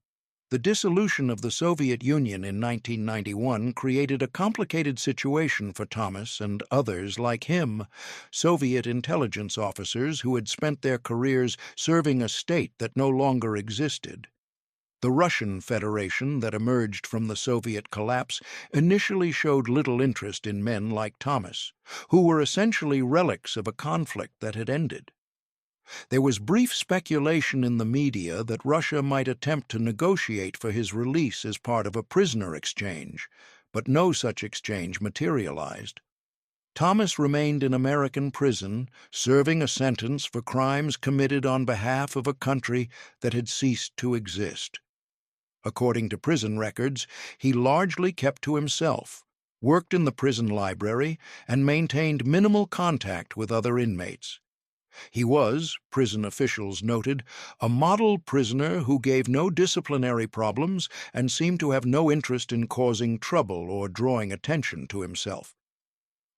The dissolution of the Soviet Union in 1991 created a complicated situation for Thomas and others like him, Soviet intelligence officers who had spent their careers serving a state that no longer existed. The Russian Federation that emerged from the Soviet collapse initially showed little interest in men like Thomas, who were essentially relics of a conflict that had ended. There was brief speculation in the media that Russia might attempt to negotiate for his release as part of a prisoner exchange, but no such exchange materialized. Thomas remained in American prison, serving a sentence for crimes committed on behalf of a country that had ceased to exist. According to prison records, he largely kept to himself, worked in the prison library, and maintained minimal contact with other inmates. He was, prison officials noted, a model prisoner who gave no disciplinary problems and seemed to have no interest in causing trouble or drawing attention to himself.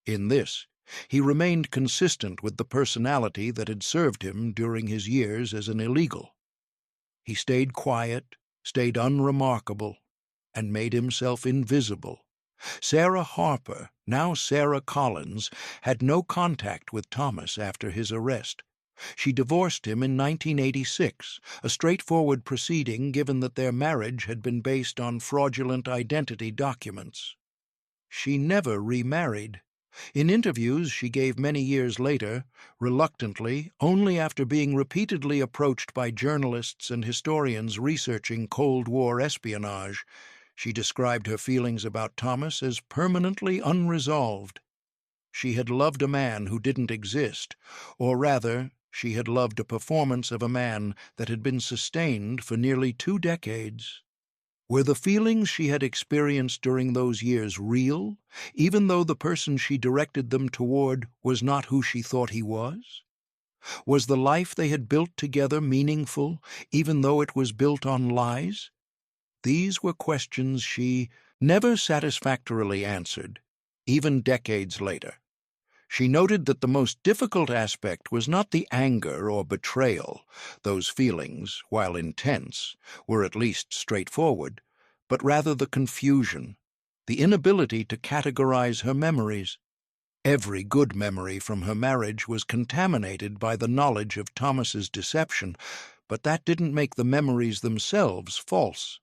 In this, he remained consistent with the personality that had served him during his years as an illegal. He stayed quiet, stayed unremarkable, and made himself invisible. Sarah Harper, now Sarah Collins, had no contact with Thomas after his arrest. She divorced him in 1986, a straightforward proceeding given that their marriage had been based on fraudulent identity documents. She never remarried. In interviews she gave many years later, reluctantly, only after being repeatedly approached by journalists and historians researching Cold War espionage, she described her feelings about Thomas as permanently unresolved. She had loved a man who didn't exist, or rather, she had loved a performance of a man that had been sustained for nearly 2 decades. Were the feelings she had experienced during those years real, even though the person she directed them toward was not who she thought he was? Was the life they had built together meaningful, even though it was built on lies? These were questions she never satisfactorily answered, even decades later. She noted that the most difficult aspect was not the anger or betrayal. Those feelings, while intense, were at least straightforward, but rather the confusion, the inability to categorize her memories. Every good memory from her marriage was contaminated by the knowledge of Thomas's deception, but that didn't make the memories themselves false.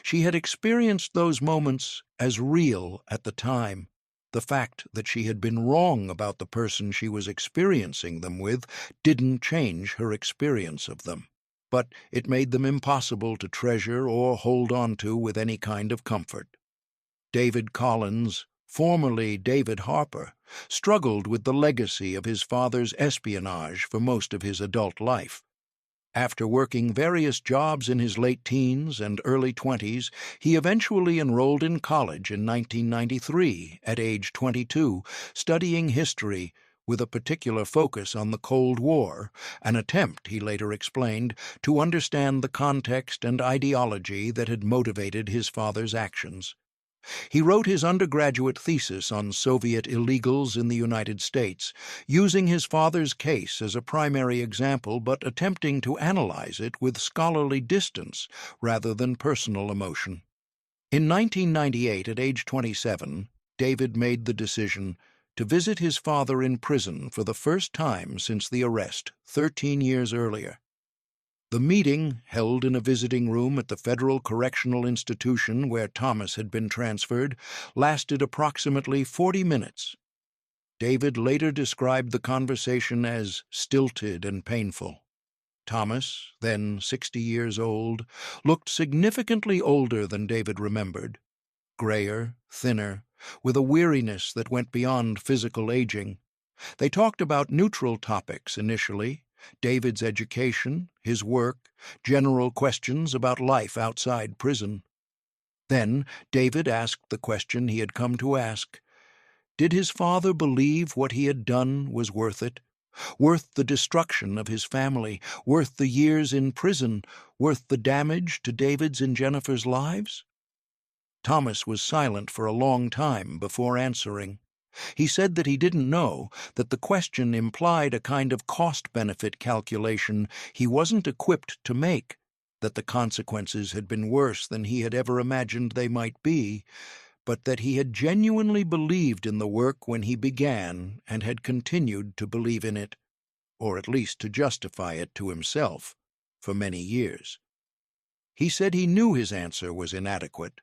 She had experienced those moments as real at the time. The fact that she had been wrong about the person she was experiencing them with didn't change her experience of them, but it made them impossible to treasure or hold on to with any kind of comfort. David Collins, formerly David Harper, struggled with the legacy of his father's espionage for most of his adult life. After working various jobs in his late teens and early 20s, he eventually enrolled in college in 1993 at age 22, studying history with a particular focus on the Cold War, an attempt, he later explained, to understand the context and ideology that had motivated his father's actions. He wrote his undergraduate thesis on Soviet illegals in the United States, using his father's case as a primary example but attempting to analyze it with scholarly distance rather than personal emotion. In 1998, at age 27, David made the decision to visit his father in prison for the first time since the arrest 13 years earlier. The meeting, held in a visiting room at the Federal Correctional Institution where Thomas had been transferred, lasted approximately 40 minutes. David later described the conversation as stilted and painful. Thomas, then 60 years old, looked significantly older than David remembered, grayer, thinner, with a weariness that went beyond physical aging. They talked about neutral topics initially: David's education, his work, general questions about life outside prison. Then David asked the question he had come to ask. Did his father believe what he had done was worth it? Worth the destruction of his family? Worth the years in prison? Worth the damage to David's and Jennifer's lives? Thomas was silent for a long time before answering. He said that he didn't know, that the question implied a kind of cost-benefit calculation he wasn't equipped to make, that the consequences had been worse than he had ever imagined they might be, but that he had genuinely believed in the work when he began and had continued to believe in it, or at least to justify it to himself, for many years. He said he knew his answer was inadequate.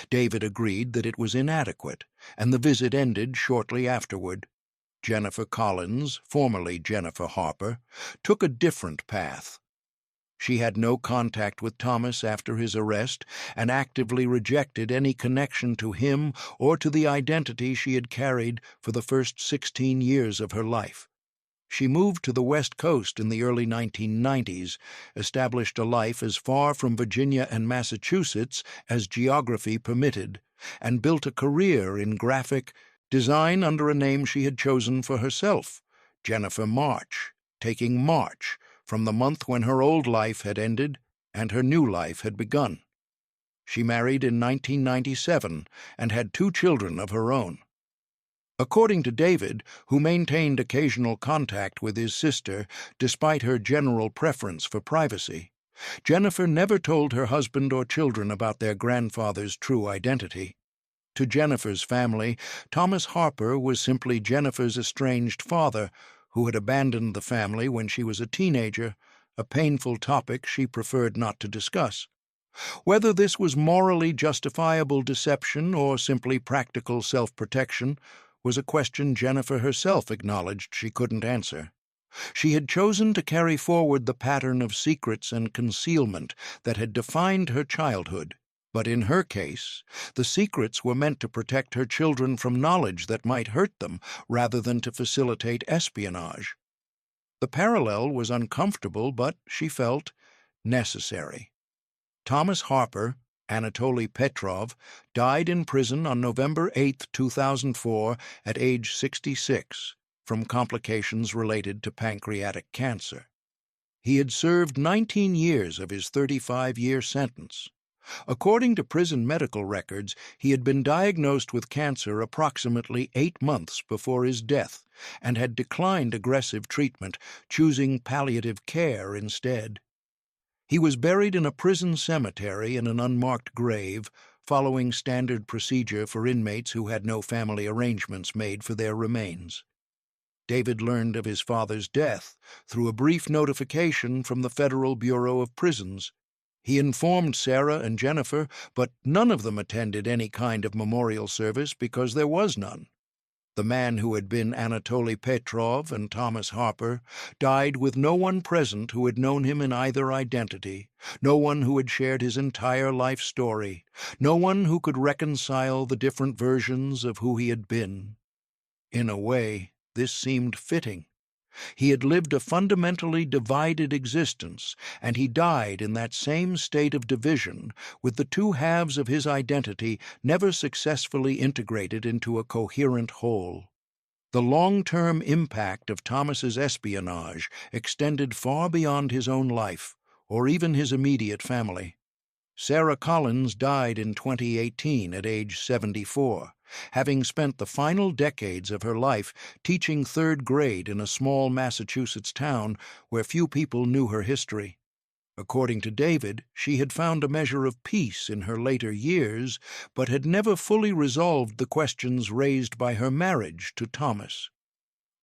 David agreed that it was inadequate, and the visit ended shortly afterward. Jennifer Collins, formerly Jennifer Harper, took a different path. She had no contact with Thomas after his arrest and actively rejected any connection to him or to the identity she had carried for the first 16 years of her life. She moved to the West Coast in the early 1990s, established a life as far from Virginia and Massachusetts as geography permitted, and built a career in graphic design under a name she had chosen for herself, Jennifer March, taking March from the month when her old life had ended and her new life had begun. She married in 1997 and had 2 children of her own. According to David, who maintained occasional contact with his sister despite her general preference for privacy, Jennifer never told her husband or children about their grandfather's true identity. To Jennifer's family, Thomas Harper was simply Jennifer's estranged father, who had abandoned the family when she was a teenager, a painful topic she preferred not to discuss. Whether this was morally justifiable deception or simply practical self-protection was a question Jennifer herself acknowledged she couldn't answer. She had chosen to carry forward the pattern of secrets and concealment that had defined her childhood, but in her case, the secrets were meant to protect her children from knowledge that might hurt them rather than to facilitate espionage. The parallel was uncomfortable, but, she felt, necessary. Thomas Harper, Anatoli Petrov, died in prison on November 8, 2004, at age 66, from complications related to pancreatic cancer. He had served 19 years of his 35-year sentence. According to prison medical records, he had been diagnosed with cancer approximately 8 months before his death and had declined aggressive treatment, choosing palliative care instead. He was buried in a prison cemetery in an unmarked grave, following standard procedure for inmates who had no family arrangements made for their remains. David learned of his father's death through a brief notification from the Federal Bureau of Prisons. He informed Sarah and Jennifer, but none of them attended any kind of memorial service because there was none. The man who had been Anatoli Petrov and Thomas Harper died with no one present who had known him in either identity, no one who had shared his entire life story, no one who could reconcile the different versions of who he had been. In a way, this seemed fitting. He had lived a fundamentally divided existence, and he died in that same state of division, with the two halves of his identity never successfully integrated into a coherent whole. The long-term impact of Thomas's espionage extended far beyond his own life, or even his immediate family. Sarah Collins died in 2018 at age 74. Having spent the final decades of her life teaching third grade in a small Massachusetts town where few people knew her history. According to David, she had found a measure of peace in her later years, but had never fully resolved the questions raised by her marriage to Thomas.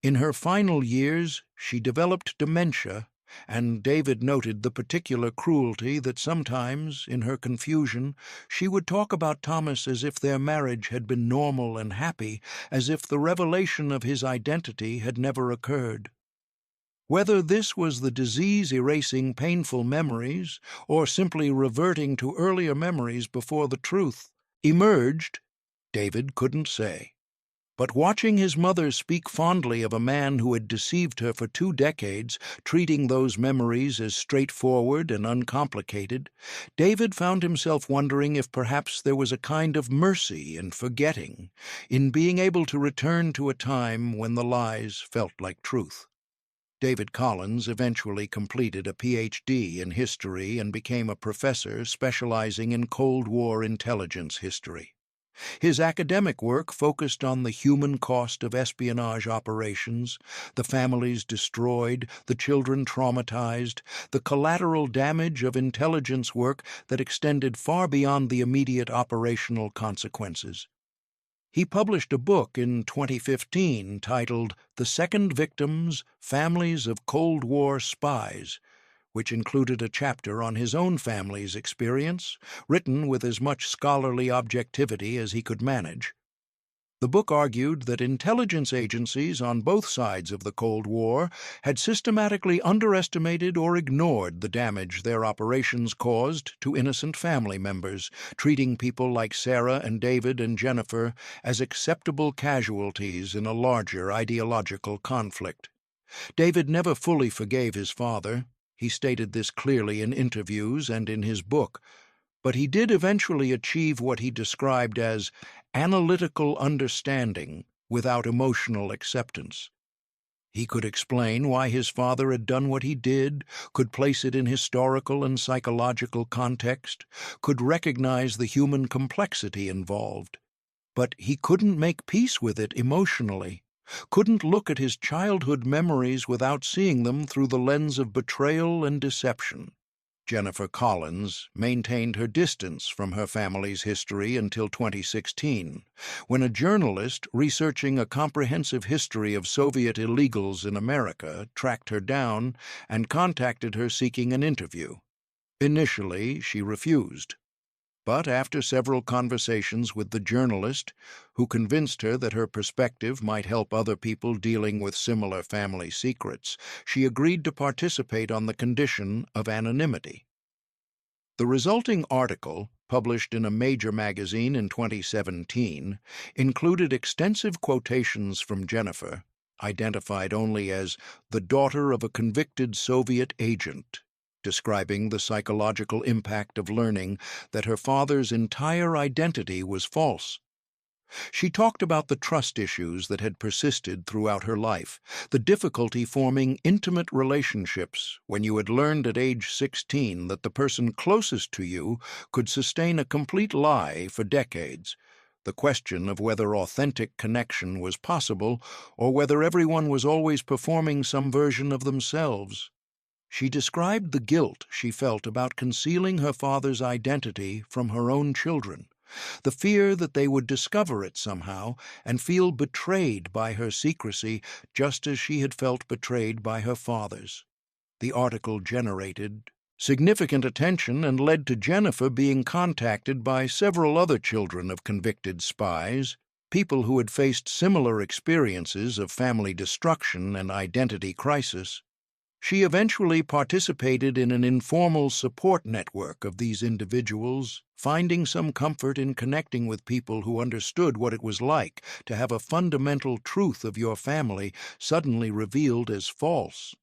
In her final years, she developed dementia, and David noted the particular cruelty that sometimes, in her confusion, she would talk about Thomas as if their marriage had been normal and happy, as if the revelation of his identity had never occurred. Whether this was the disease erasing painful memories, or simply reverting to earlier memories before the truth emerged, David couldn't say. But watching his mother speak fondly of a man who had deceived her for 2 decades, treating those memories as straightforward and uncomplicated, David found himself wondering if perhaps there was a kind of mercy in forgetting, in being able to return to a time when the lies felt like truth. David Collins eventually completed a Ph.D. in history and became a professor specializing in Cold War intelligence history. His academic work focused on the human cost of espionage operations, the families destroyed, the children traumatized, the collateral damage of intelligence work that extended far beyond the immediate operational consequences. He published a book in 2015 titled The Second Victims: Families of Cold War Spies, which included a chapter on his own family's experience, written with as much scholarly objectivity as he could manage. The book argued that intelligence agencies on both sides of the Cold War had systematically underestimated or ignored the damage their operations caused to innocent family members, treating people like Sarah and David and Jennifer as acceptable casualties in a larger ideological conflict. David never fully forgave his father. He stated this clearly in interviews and in his book, but he did eventually achieve what he described as analytical understanding without emotional acceptance. He could explain why his father had done what he did, could place it in historical and psychological context, could recognize the human complexity involved. But he couldn't make peace with it emotionally, couldn't look at his childhood memories without seeing them through the lens of betrayal and deception. Jennifer Collins maintained her distance from her family's history until 2016, when a journalist researching a comprehensive history of Soviet illegals in America tracked her down and contacted her seeking an interview. Initially, she refused. But after several conversations with the journalist, who convinced her that her perspective might help other people dealing with similar family secrets, she agreed to participate on the condition of anonymity. The resulting article, published in a major magazine in 2017, included extensive quotations from Jennifer, identified only as the daughter of a convicted Soviet agent, describing the psychological impact of learning that her father's entire identity was false. She talked about the trust issues that had persisted throughout her life, the difficulty forming intimate relationships when you had learned at age 16 that the person closest to you could sustain a complete lie for decades, the question of whether authentic connection was possible or whether everyone was always performing some version of themselves. She described the guilt she felt about concealing her father's identity from her own children, the fear that they would discover it somehow and feel betrayed by her secrecy just as she had felt betrayed by her father's. The article generated significant attention and led to Jennifer being contacted by several other children of convicted spies, people who had faced similar experiences of family destruction and identity crisis. She eventually participated in an informal support network of these individuals, finding some comfort in connecting with people who understood what it was like to have a fundamental truth of your family suddenly revealed as false.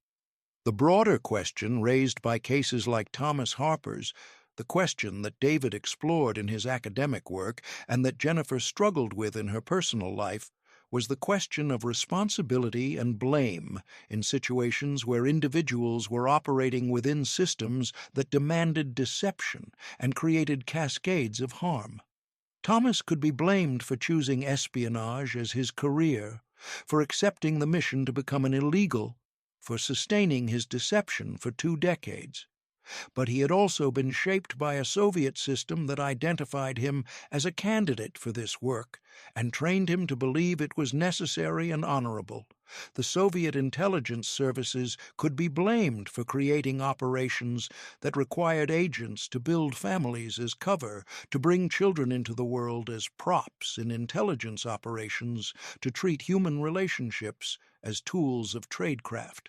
The broader question raised by cases like Thomas Harper's, the question that David explored in his academic work and that Jennifer struggled with in her personal life, was the question of responsibility and blame in situations where individuals were operating within systems that demanded deception and created cascades of harm. Thomas could be blamed for choosing espionage as his career, for accepting the mission to become an illegal, for sustaining his deception for 2 decades. But he had also been shaped by a Soviet system that identified him as a candidate for this work and trained him to believe it was necessary and honorable. The Soviet intelligence services could be blamed for creating operations that required agents to build families as cover, to bring children into the world as props in intelligence operations, to treat human relationships as tools of tradecraft.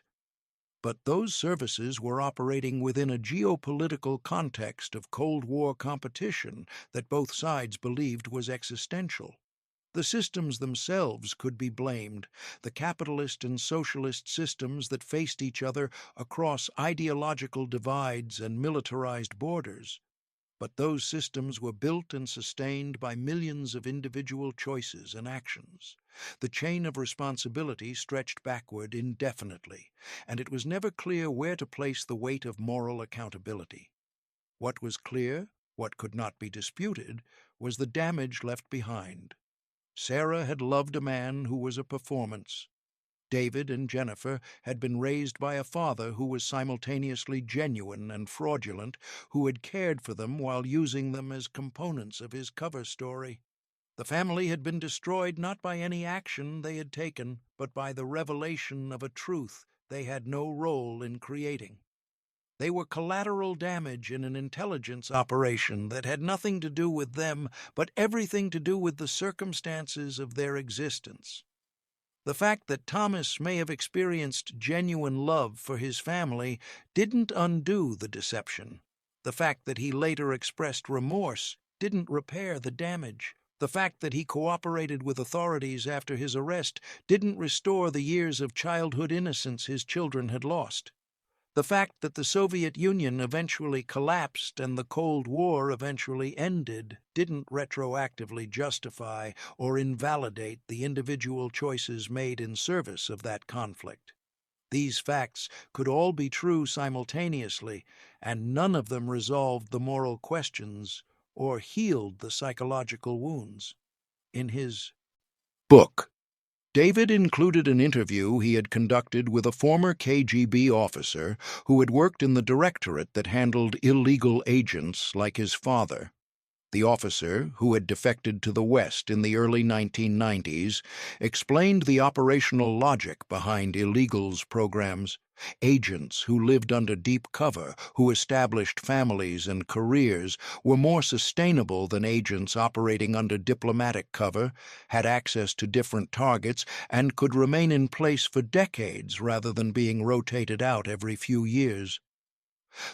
But those services were operating within a geopolitical context of Cold War competition that both sides believed was existential. The systems themselves could be blamed, the capitalist and socialist systems that faced each other across ideological divides and militarized borders. But those systems were built and sustained by millions of individual choices and actions. The chain of responsibility stretched backward indefinitely, and it was never clear where to place the weight of moral accountability. What was clear, what could not be disputed, was the damage left behind. Sarah had loved a man who was a performance. David and Jennifer had been raised by a father who was simultaneously genuine and fraudulent, who had cared for them while using them as components of his cover story. The family had been destroyed not by any action they had taken, but by the revelation of a truth they had no role in creating. They were collateral damage in an intelligence operation that had nothing to do with them, but everything to do with the circumstances of their existence. The fact that Thomas may have experienced genuine love for his family didn't undo the deception. The fact that he later expressed remorse didn't repair the damage. The fact that he cooperated with authorities after his arrest didn't restore the years of childhood innocence his children had lost. The fact that the Soviet Union eventually collapsed and the Cold War eventually ended didn't retroactively justify or invalidate the individual choices made in service of that conflict. These facts could all be true simultaneously, and none of them resolved the moral questions or healed the psychological wounds. In his book, David included an interview he had conducted with a former KGB officer who had worked in the directorate that handled illegal agents like his father. The officer, who had defected to the West in the early 1990s, explained the operational logic behind illegals programs. Agents who lived under deep cover, who established families and careers, were more sustainable than agents operating under diplomatic cover, had access to different targets, and could remain in place for decades rather than being rotated out every few years.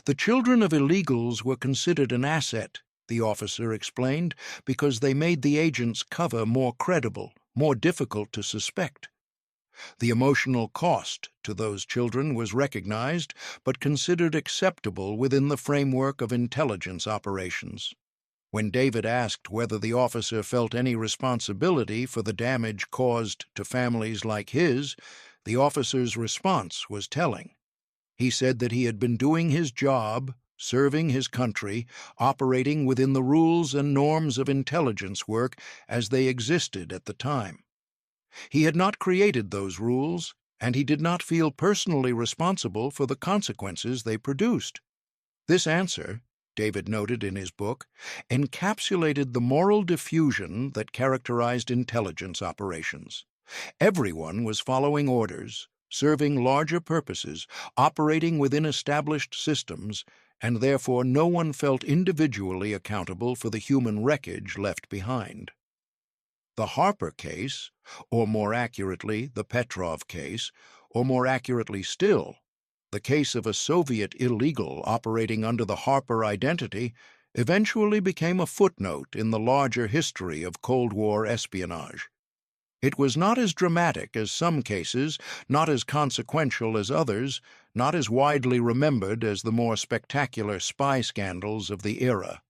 The children of illegals were considered an asset, the officer explained, because they made the agent's cover more credible, more difficult to suspect. The emotional cost to those children was recognized, but considered acceptable within the framework of intelligence operations. When David asked whether the officer felt any responsibility for the damage caused to families like his, the officer's response was telling. He said that he had been doing his job, serving his country, operating within the rules and norms of intelligence work as they existed at the time. He had not created those rules, and he did not feel personally responsible for the consequences they produced. This answer, David noted in his book, encapsulated the moral diffusion that characterized intelligence operations. Everyone was following orders, serving larger purposes, operating within established systems, and therefore no one felt individually accountable for the human wreckage left behind. The Harper case, or more accurately, the Petrov case, or more accurately still, the case of a Soviet illegal operating under the Harper identity, eventually became a footnote in the larger history of Cold War espionage. It was not as dramatic as some cases, not as consequential as others, not as widely remembered as the more spectacular spy scandals of the era.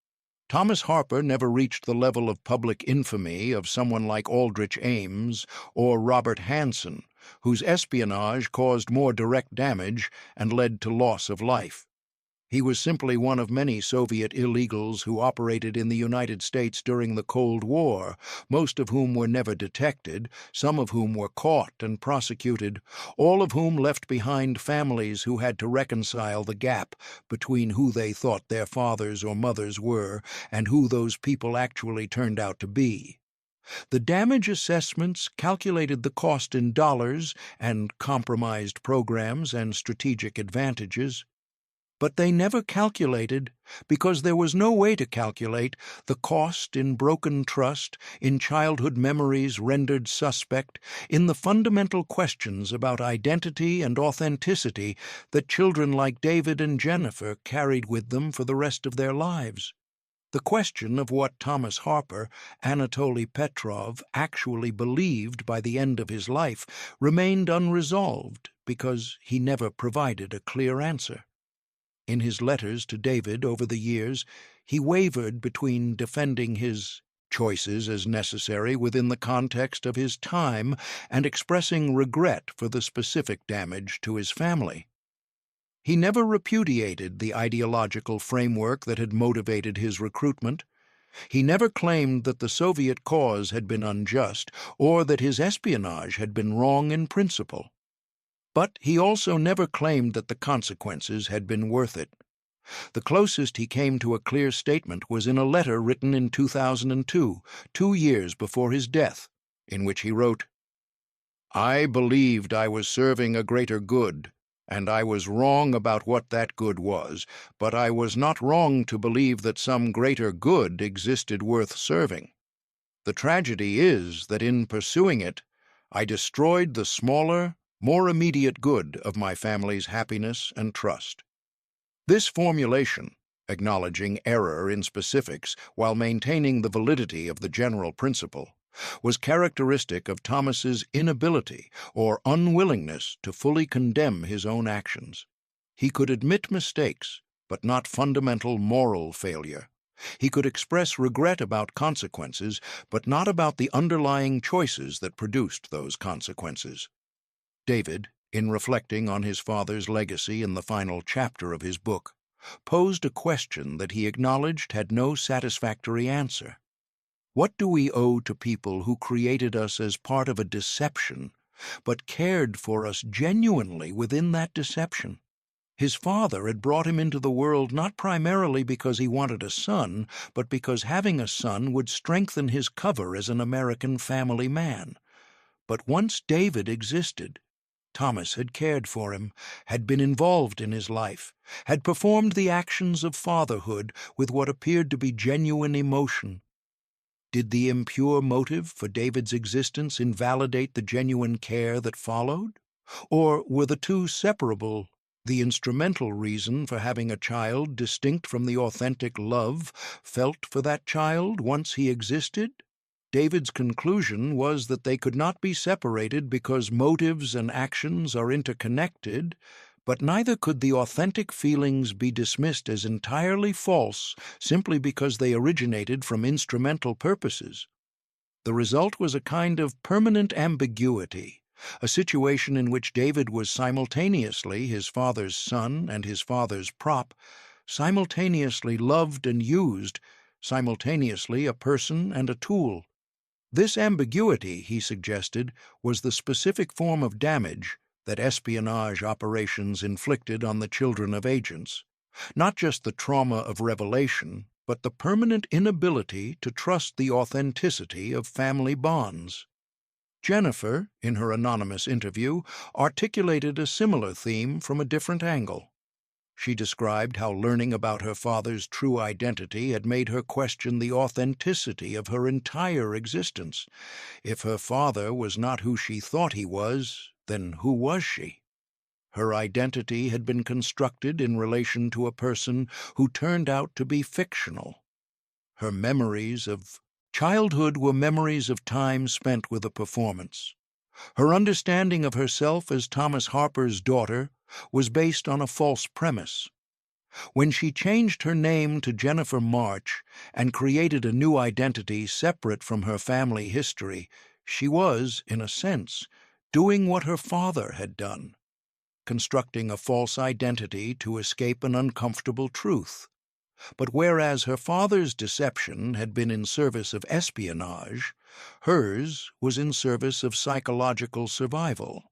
Thomas Harper never reached the level of public infamy of someone like Aldrich Ames or Robert Hanssen, whose espionage caused more direct damage and led to loss of life. He was simply one of many Soviet illegals who operated in the United States during the Cold War, most of whom were never detected, some of whom were caught and prosecuted, all of whom left behind families who had to reconcile the gap between who they thought their fathers or mothers were and who those people actually turned out to be. The damage assessments calculated the cost in dollars and compromised programs and strategic advantages. But they never calculated, because there was no way to calculate, the cost in broken trust, in childhood memories rendered suspect, in the fundamental questions about identity and authenticity that children like David and Jennifer carried with them for the rest of their lives. The question of what Thomas Harper, Anatoli Petrov, actually believed by the end of his life remained unresolved because he never provided a clear answer. In his letters to David over the years, he wavered between defending his choices as necessary within the context of his time and expressing regret for the specific damage to his family. He never repudiated the ideological framework that had motivated his recruitment. He never claimed that the Soviet cause had been unjust or that his espionage had been wrong in principle. But he also never claimed that the consequences had been worth it. The closest he came to a clear statement was in a letter written in 2002, 2 years before his death, in which he wrote, "I believed I was serving a greater good, and I was wrong about what that good was, but I was not wrong to believe that some greater good existed worth serving. The tragedy is that in pursuing it, I destroyed the smaller, more immediate good of my family's happiness and trust." This formulation, acknowledging error in specifics while maintaining the validity of the general principle, was characteristic of Thomas's inability or unwillingness to fully condemn his own actions. He could admit mistakes, but not fundamental moral failure. He could express regret about consequences, but not about the underlying choices that produced those consequences. David, in reflecting on his father's legacy in the final chapter of his book, posed a question that he acknowledged had no satisfactory answer. What do we owe to people who created us as part of a deception, but cared for us genuinely within that deception? His father had brought him into the world not primarily because he wanted a son, but because having a son would strengthen his cover as an American family man. But once David existed, Thomas had cared for him, had been involved in his life, had performed the actions of fatherhood with what appeared to be genuine emotion. Did the impure motive for David's existence invalidate the genuine care that followed? Or were the two separable, the instrumental reason for having a child distinct from the authentic love felt for that child once he existed? David's conclusion was that they could not be separated because motives and actions are interconnected, but neither could the authentic feelings be dismissed as entirely false simply because they originated from instrumental purposes. The result was a kind of permanent ambiguity, a situation in which David was simultaneously his father's son and his father's prop, simultaneously loved and used, simultaneously a person and a tool. This ambiguity, he suggested, was the specific form of damage that espionage operations inflicted on the children of agents, not just the trauma of revelation, but the permanent inability to trust the authenticity of family bonds. Jennifer, in her anonymous interview, articulated a similar theme from a different angle. She described how learning about her father's true identity had made her question the authenticity of her entire existence. If her father was not who she thought he was, then who was she? Her identity had been constructed in relation to a person who turned out to be fictional. Her memories of childhood were memories of time spent with a performance. Her understanding of herself as Thomas Harper's daughter was based on a false premise. When she changed her name to Jennifer March and created a new identity separate from her family history, she was, in a sense, doing what her father had done, constructing a false identity to escape an uncomfortable truth. But whereas her father's deception had been in service of espionage, hers was in service of psychological survival.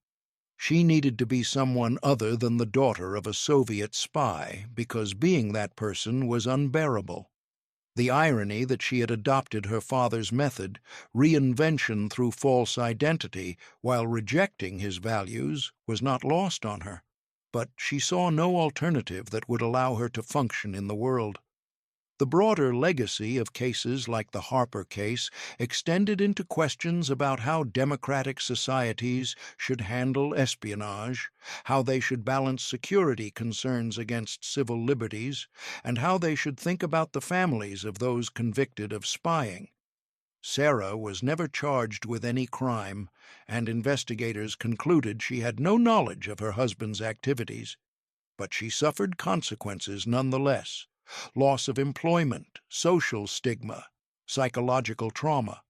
She needed to be someone other than the daughter of a Soviet spy because being that person was unbearable. The irony that she had adopted her father's method, reinvention through false identity, while rejecting his values, was not lost on her. But she saw no alternative that would allow her to function in the world. The broader legacy of cases like the Harper case extended into questions about how democratic societies should handle espionage, how they should balance security concerns against civil liberties, and how they should think about the families of those convicted of spying. Sarah was never charged with any crime, and investigators concluded she had no knowledge of her husband's activities. But she suffered consequences nonetheless: loss of employment, social stigma, psychological trauma.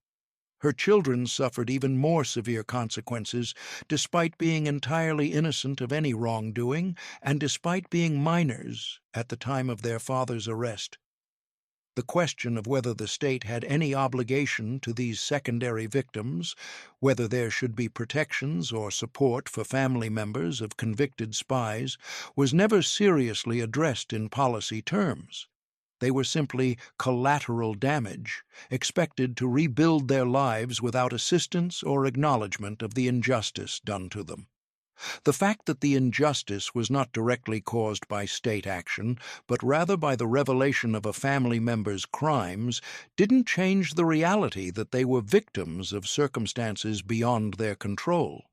Her children suffered even more severe consequences, despite being entirely innocent of any wrongdoing and despite being minors at the time of their father's arrest. The question of whether the state had any obligation to these secondary victims, whether there should be protections or support for family members of convicted spies, was never seriously addressed in policy terms. They were simply collateral damage, expected to rebuild their lives without assistance or acknowledgement of the injustice done to them. The fact that the injustice was not directly caused by state action, but rather by the revelation of a family member's crimes, didn't change the reality that they were victims of circumstances beyond their control.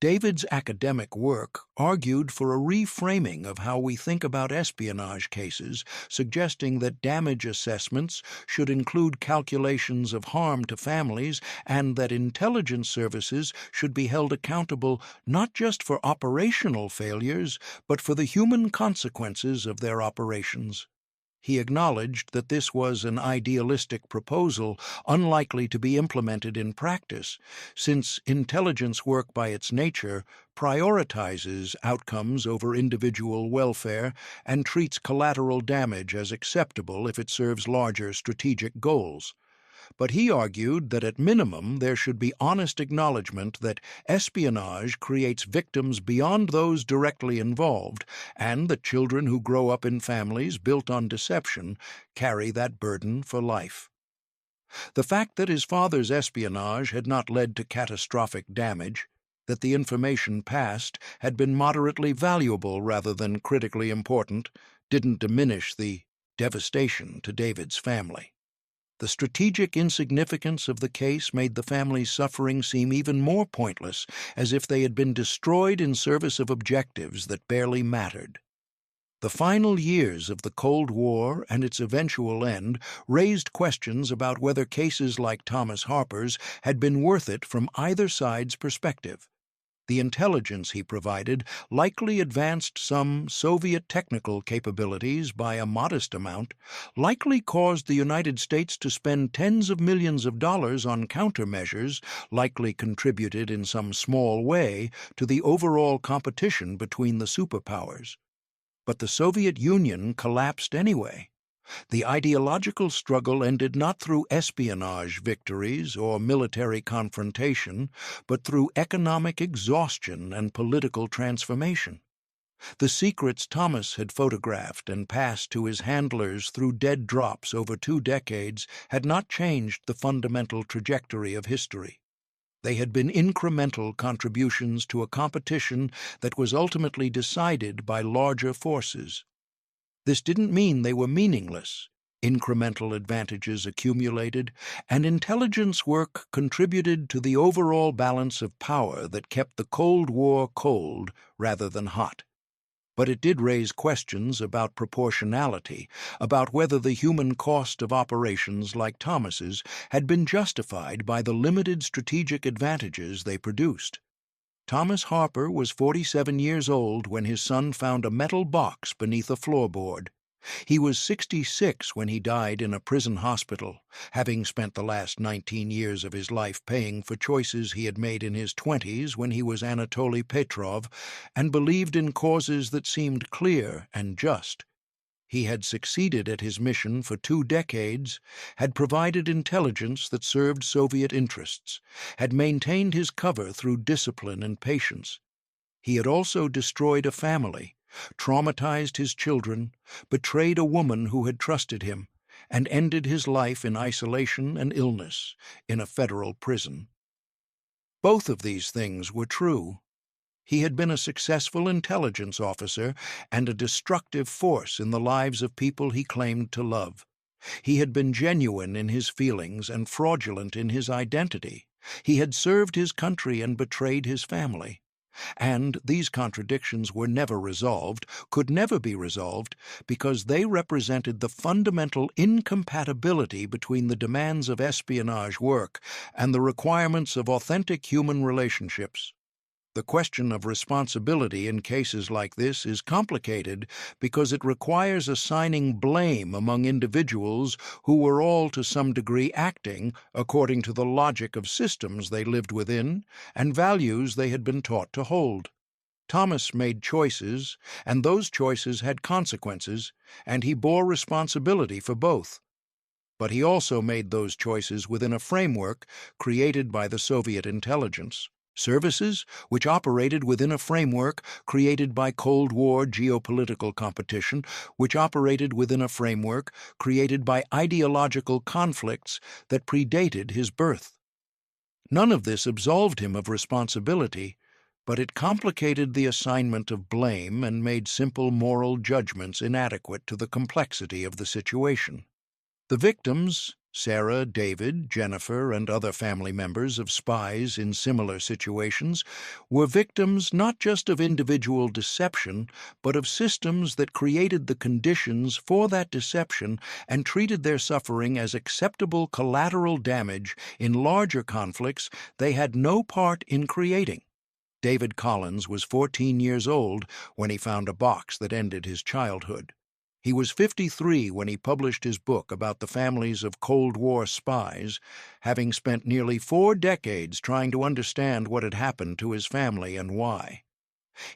David's academic work argued for a reframing of how we think about espionage cases, suggesting that damage assessments should include calculations of harm to families and that intelligence services should be held accountable not just for operational failures, but for the human consequences of their operations. He acknowledged that this was an idealistic proposal unlikely to be implemented in practice, since intelligence work by its nature prioritizes outcomes over individual welfare and treats collateral damage as acceptable if it serves larger strategic goals. But he argued that at minimum there should be honest acknowledgement that espionage creates victims beyond those directly involved, and that children who grow up in families built on deception carry that burden for life. The fact that his father's espionage had not led to catastrophic damage, that the information passed had been moderately valuable rather than critically important, didn't diminish the devastation to David's family. The strategic insignificance of the case made the family's suffering seem even more pointless, as if they had been destroyed in service of objectives that barely mattered. The final years of the Cold War and its eventual end raised questions about whether cases like Thomas Harper's had been worth it from either side's perspective. The intelligence he provided likely advanced some Soviet technical capabilities by a modest amount, likely caused the United States to spend tens of millions of dollars on countermeasures, likely contributed in some small way to the overall competition between the superpowers. But the Soviet Union collapsed anyway. The ideological struggle ended not through espionage victories or military confrontation, but through economic exhaustion and political transformation. The secrets Thomas had photographed and passed to his handlers through dead drops over 2 decades had not changed the fundamental trajectory of history. They had been incremental contributions to a competition that was ultimately decided by larger forces. This didn't mean they were meaningless. Incremental advantages accumulated, and intelligence work contributed to the overall balance of power that kept the Cold War cold rather than hot. But it did raise questions about proportionality, about whether the human cost of operations like Thomas's had been justified by the limited strategic advantages they produced. Thomas Harper was 47 years old when his son found a metal box beneath a floorboard. He was 66 when he died in a prison hospital, having spent the last 19 years of his life paying for choices he had made in his 20s when he was Anatoli Petrov and believed in causes that seemed clear and just. He had succeeded at his mission for 2 decades, had provided intelligence that served Soviet interests, had maintained his cover through discipline and patience. He had also destroyed a family, traumatized his children, betrayed a woman who had trusted him, and ended his life in isolation and illness in a federal prison. Both of these things were true. He had been a successful intelligence officer and a destructive force in the lives of people he claimed to love. He had been genuine in his feelings and fraudulent in his identity. He had served his country and betrayed his family. And these contradictions were never resolved, could never be resolved, because they represented the fundamental incompatibility between the demands of espionage work and the requirements of authentic human relationships. The question of responsibility in cases like this is complicated because it requires assigning blame among individuals who were all to some degree acting according to the logic of systems they lived within and values they had been taught to hold. Thomas made choices, and those choices had consequences, and he bore responsibility for both. But he also made those choices within a framework created by the Soviet intelligence. Services which operated within a framework created by Cold War geopolitical competition, which operated within a framework created by ideological conflicts that predated his birth. None of this absolved him of responsibility, but it complicated the assignment of blame and made simple moral judgments inadequate to the complexity of the situation. The victims, Sarah, David, Jennifer, and other family members of spies in similar situations, were victims not just of individual deception, but of systems that created the conditions for that deception and treated their suffering as acceptable collateral damage in larger conflicts they had no part in creating. David Collins was 14 years old when he found a box that ended his childhood. He was 53 when he published his book about the families of Cold War spies, having spent nearly 4 decades trying to understand what had happened to his family and why.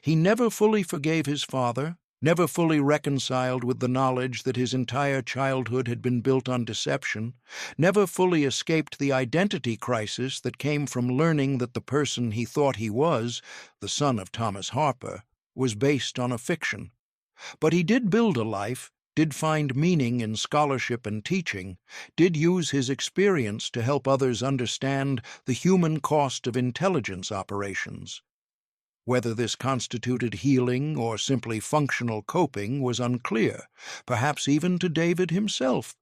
He never fully forgave his father, never fully reconciled with the knowledge that his entire childhood had been built on deception, never fully escaped the identity crisis that came from learning that the person he thought he was, the son of Thomas Harper, was based on a fiction. But he did build a life, did find meaning in scholarship and teaching, did use his experience to help others understand the human cost of intelligence operations. Whether this constituted healing or simply functional coping was unclear, perhaps even to David himself.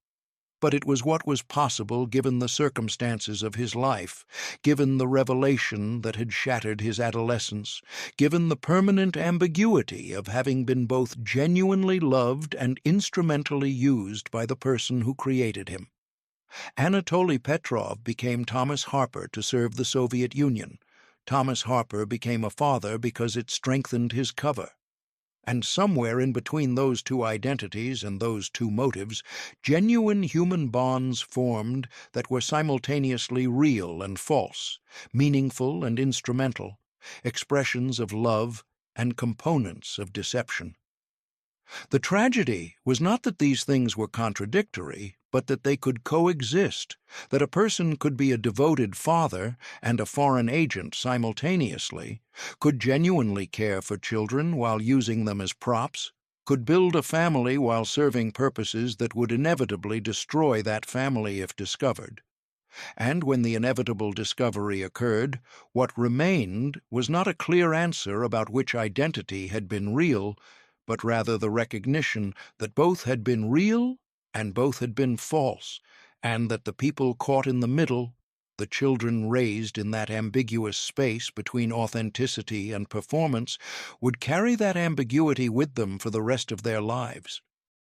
But it was what was possible given the circumstances of his life, given the revelation that had shattered his adolescence, given the permanent ambiguity of having been both genuinely loved and instrumentally used by the person who created him. Anatoli Petrov became Thomas Harper to serve the Soviet Union. Thomas Harper became a father because it strengthened his cover. And somewhere in between those two identities and those two motives, genuine human bonds formed that were simultaneously real and false, meaningful and instrumental, expressions of love and components of deception. The tragedy was not that these things were contradictory, but that they could coexist, that a person could be a devoted father and a foreign agent simultaneously, could genuinely care for children while using them as props, could build a family while serving purposes that would inevitably destroy that family if discovered. And when the inevitable discovery occurred, what remained was not a clear answer about which identity had been real, but rather the recognition that both had been real and both had been false, and that the people caught in the middle, the children raised in that ambiguous space between authenticity and performance, would carry that ambiguity with them for the rest of their lives.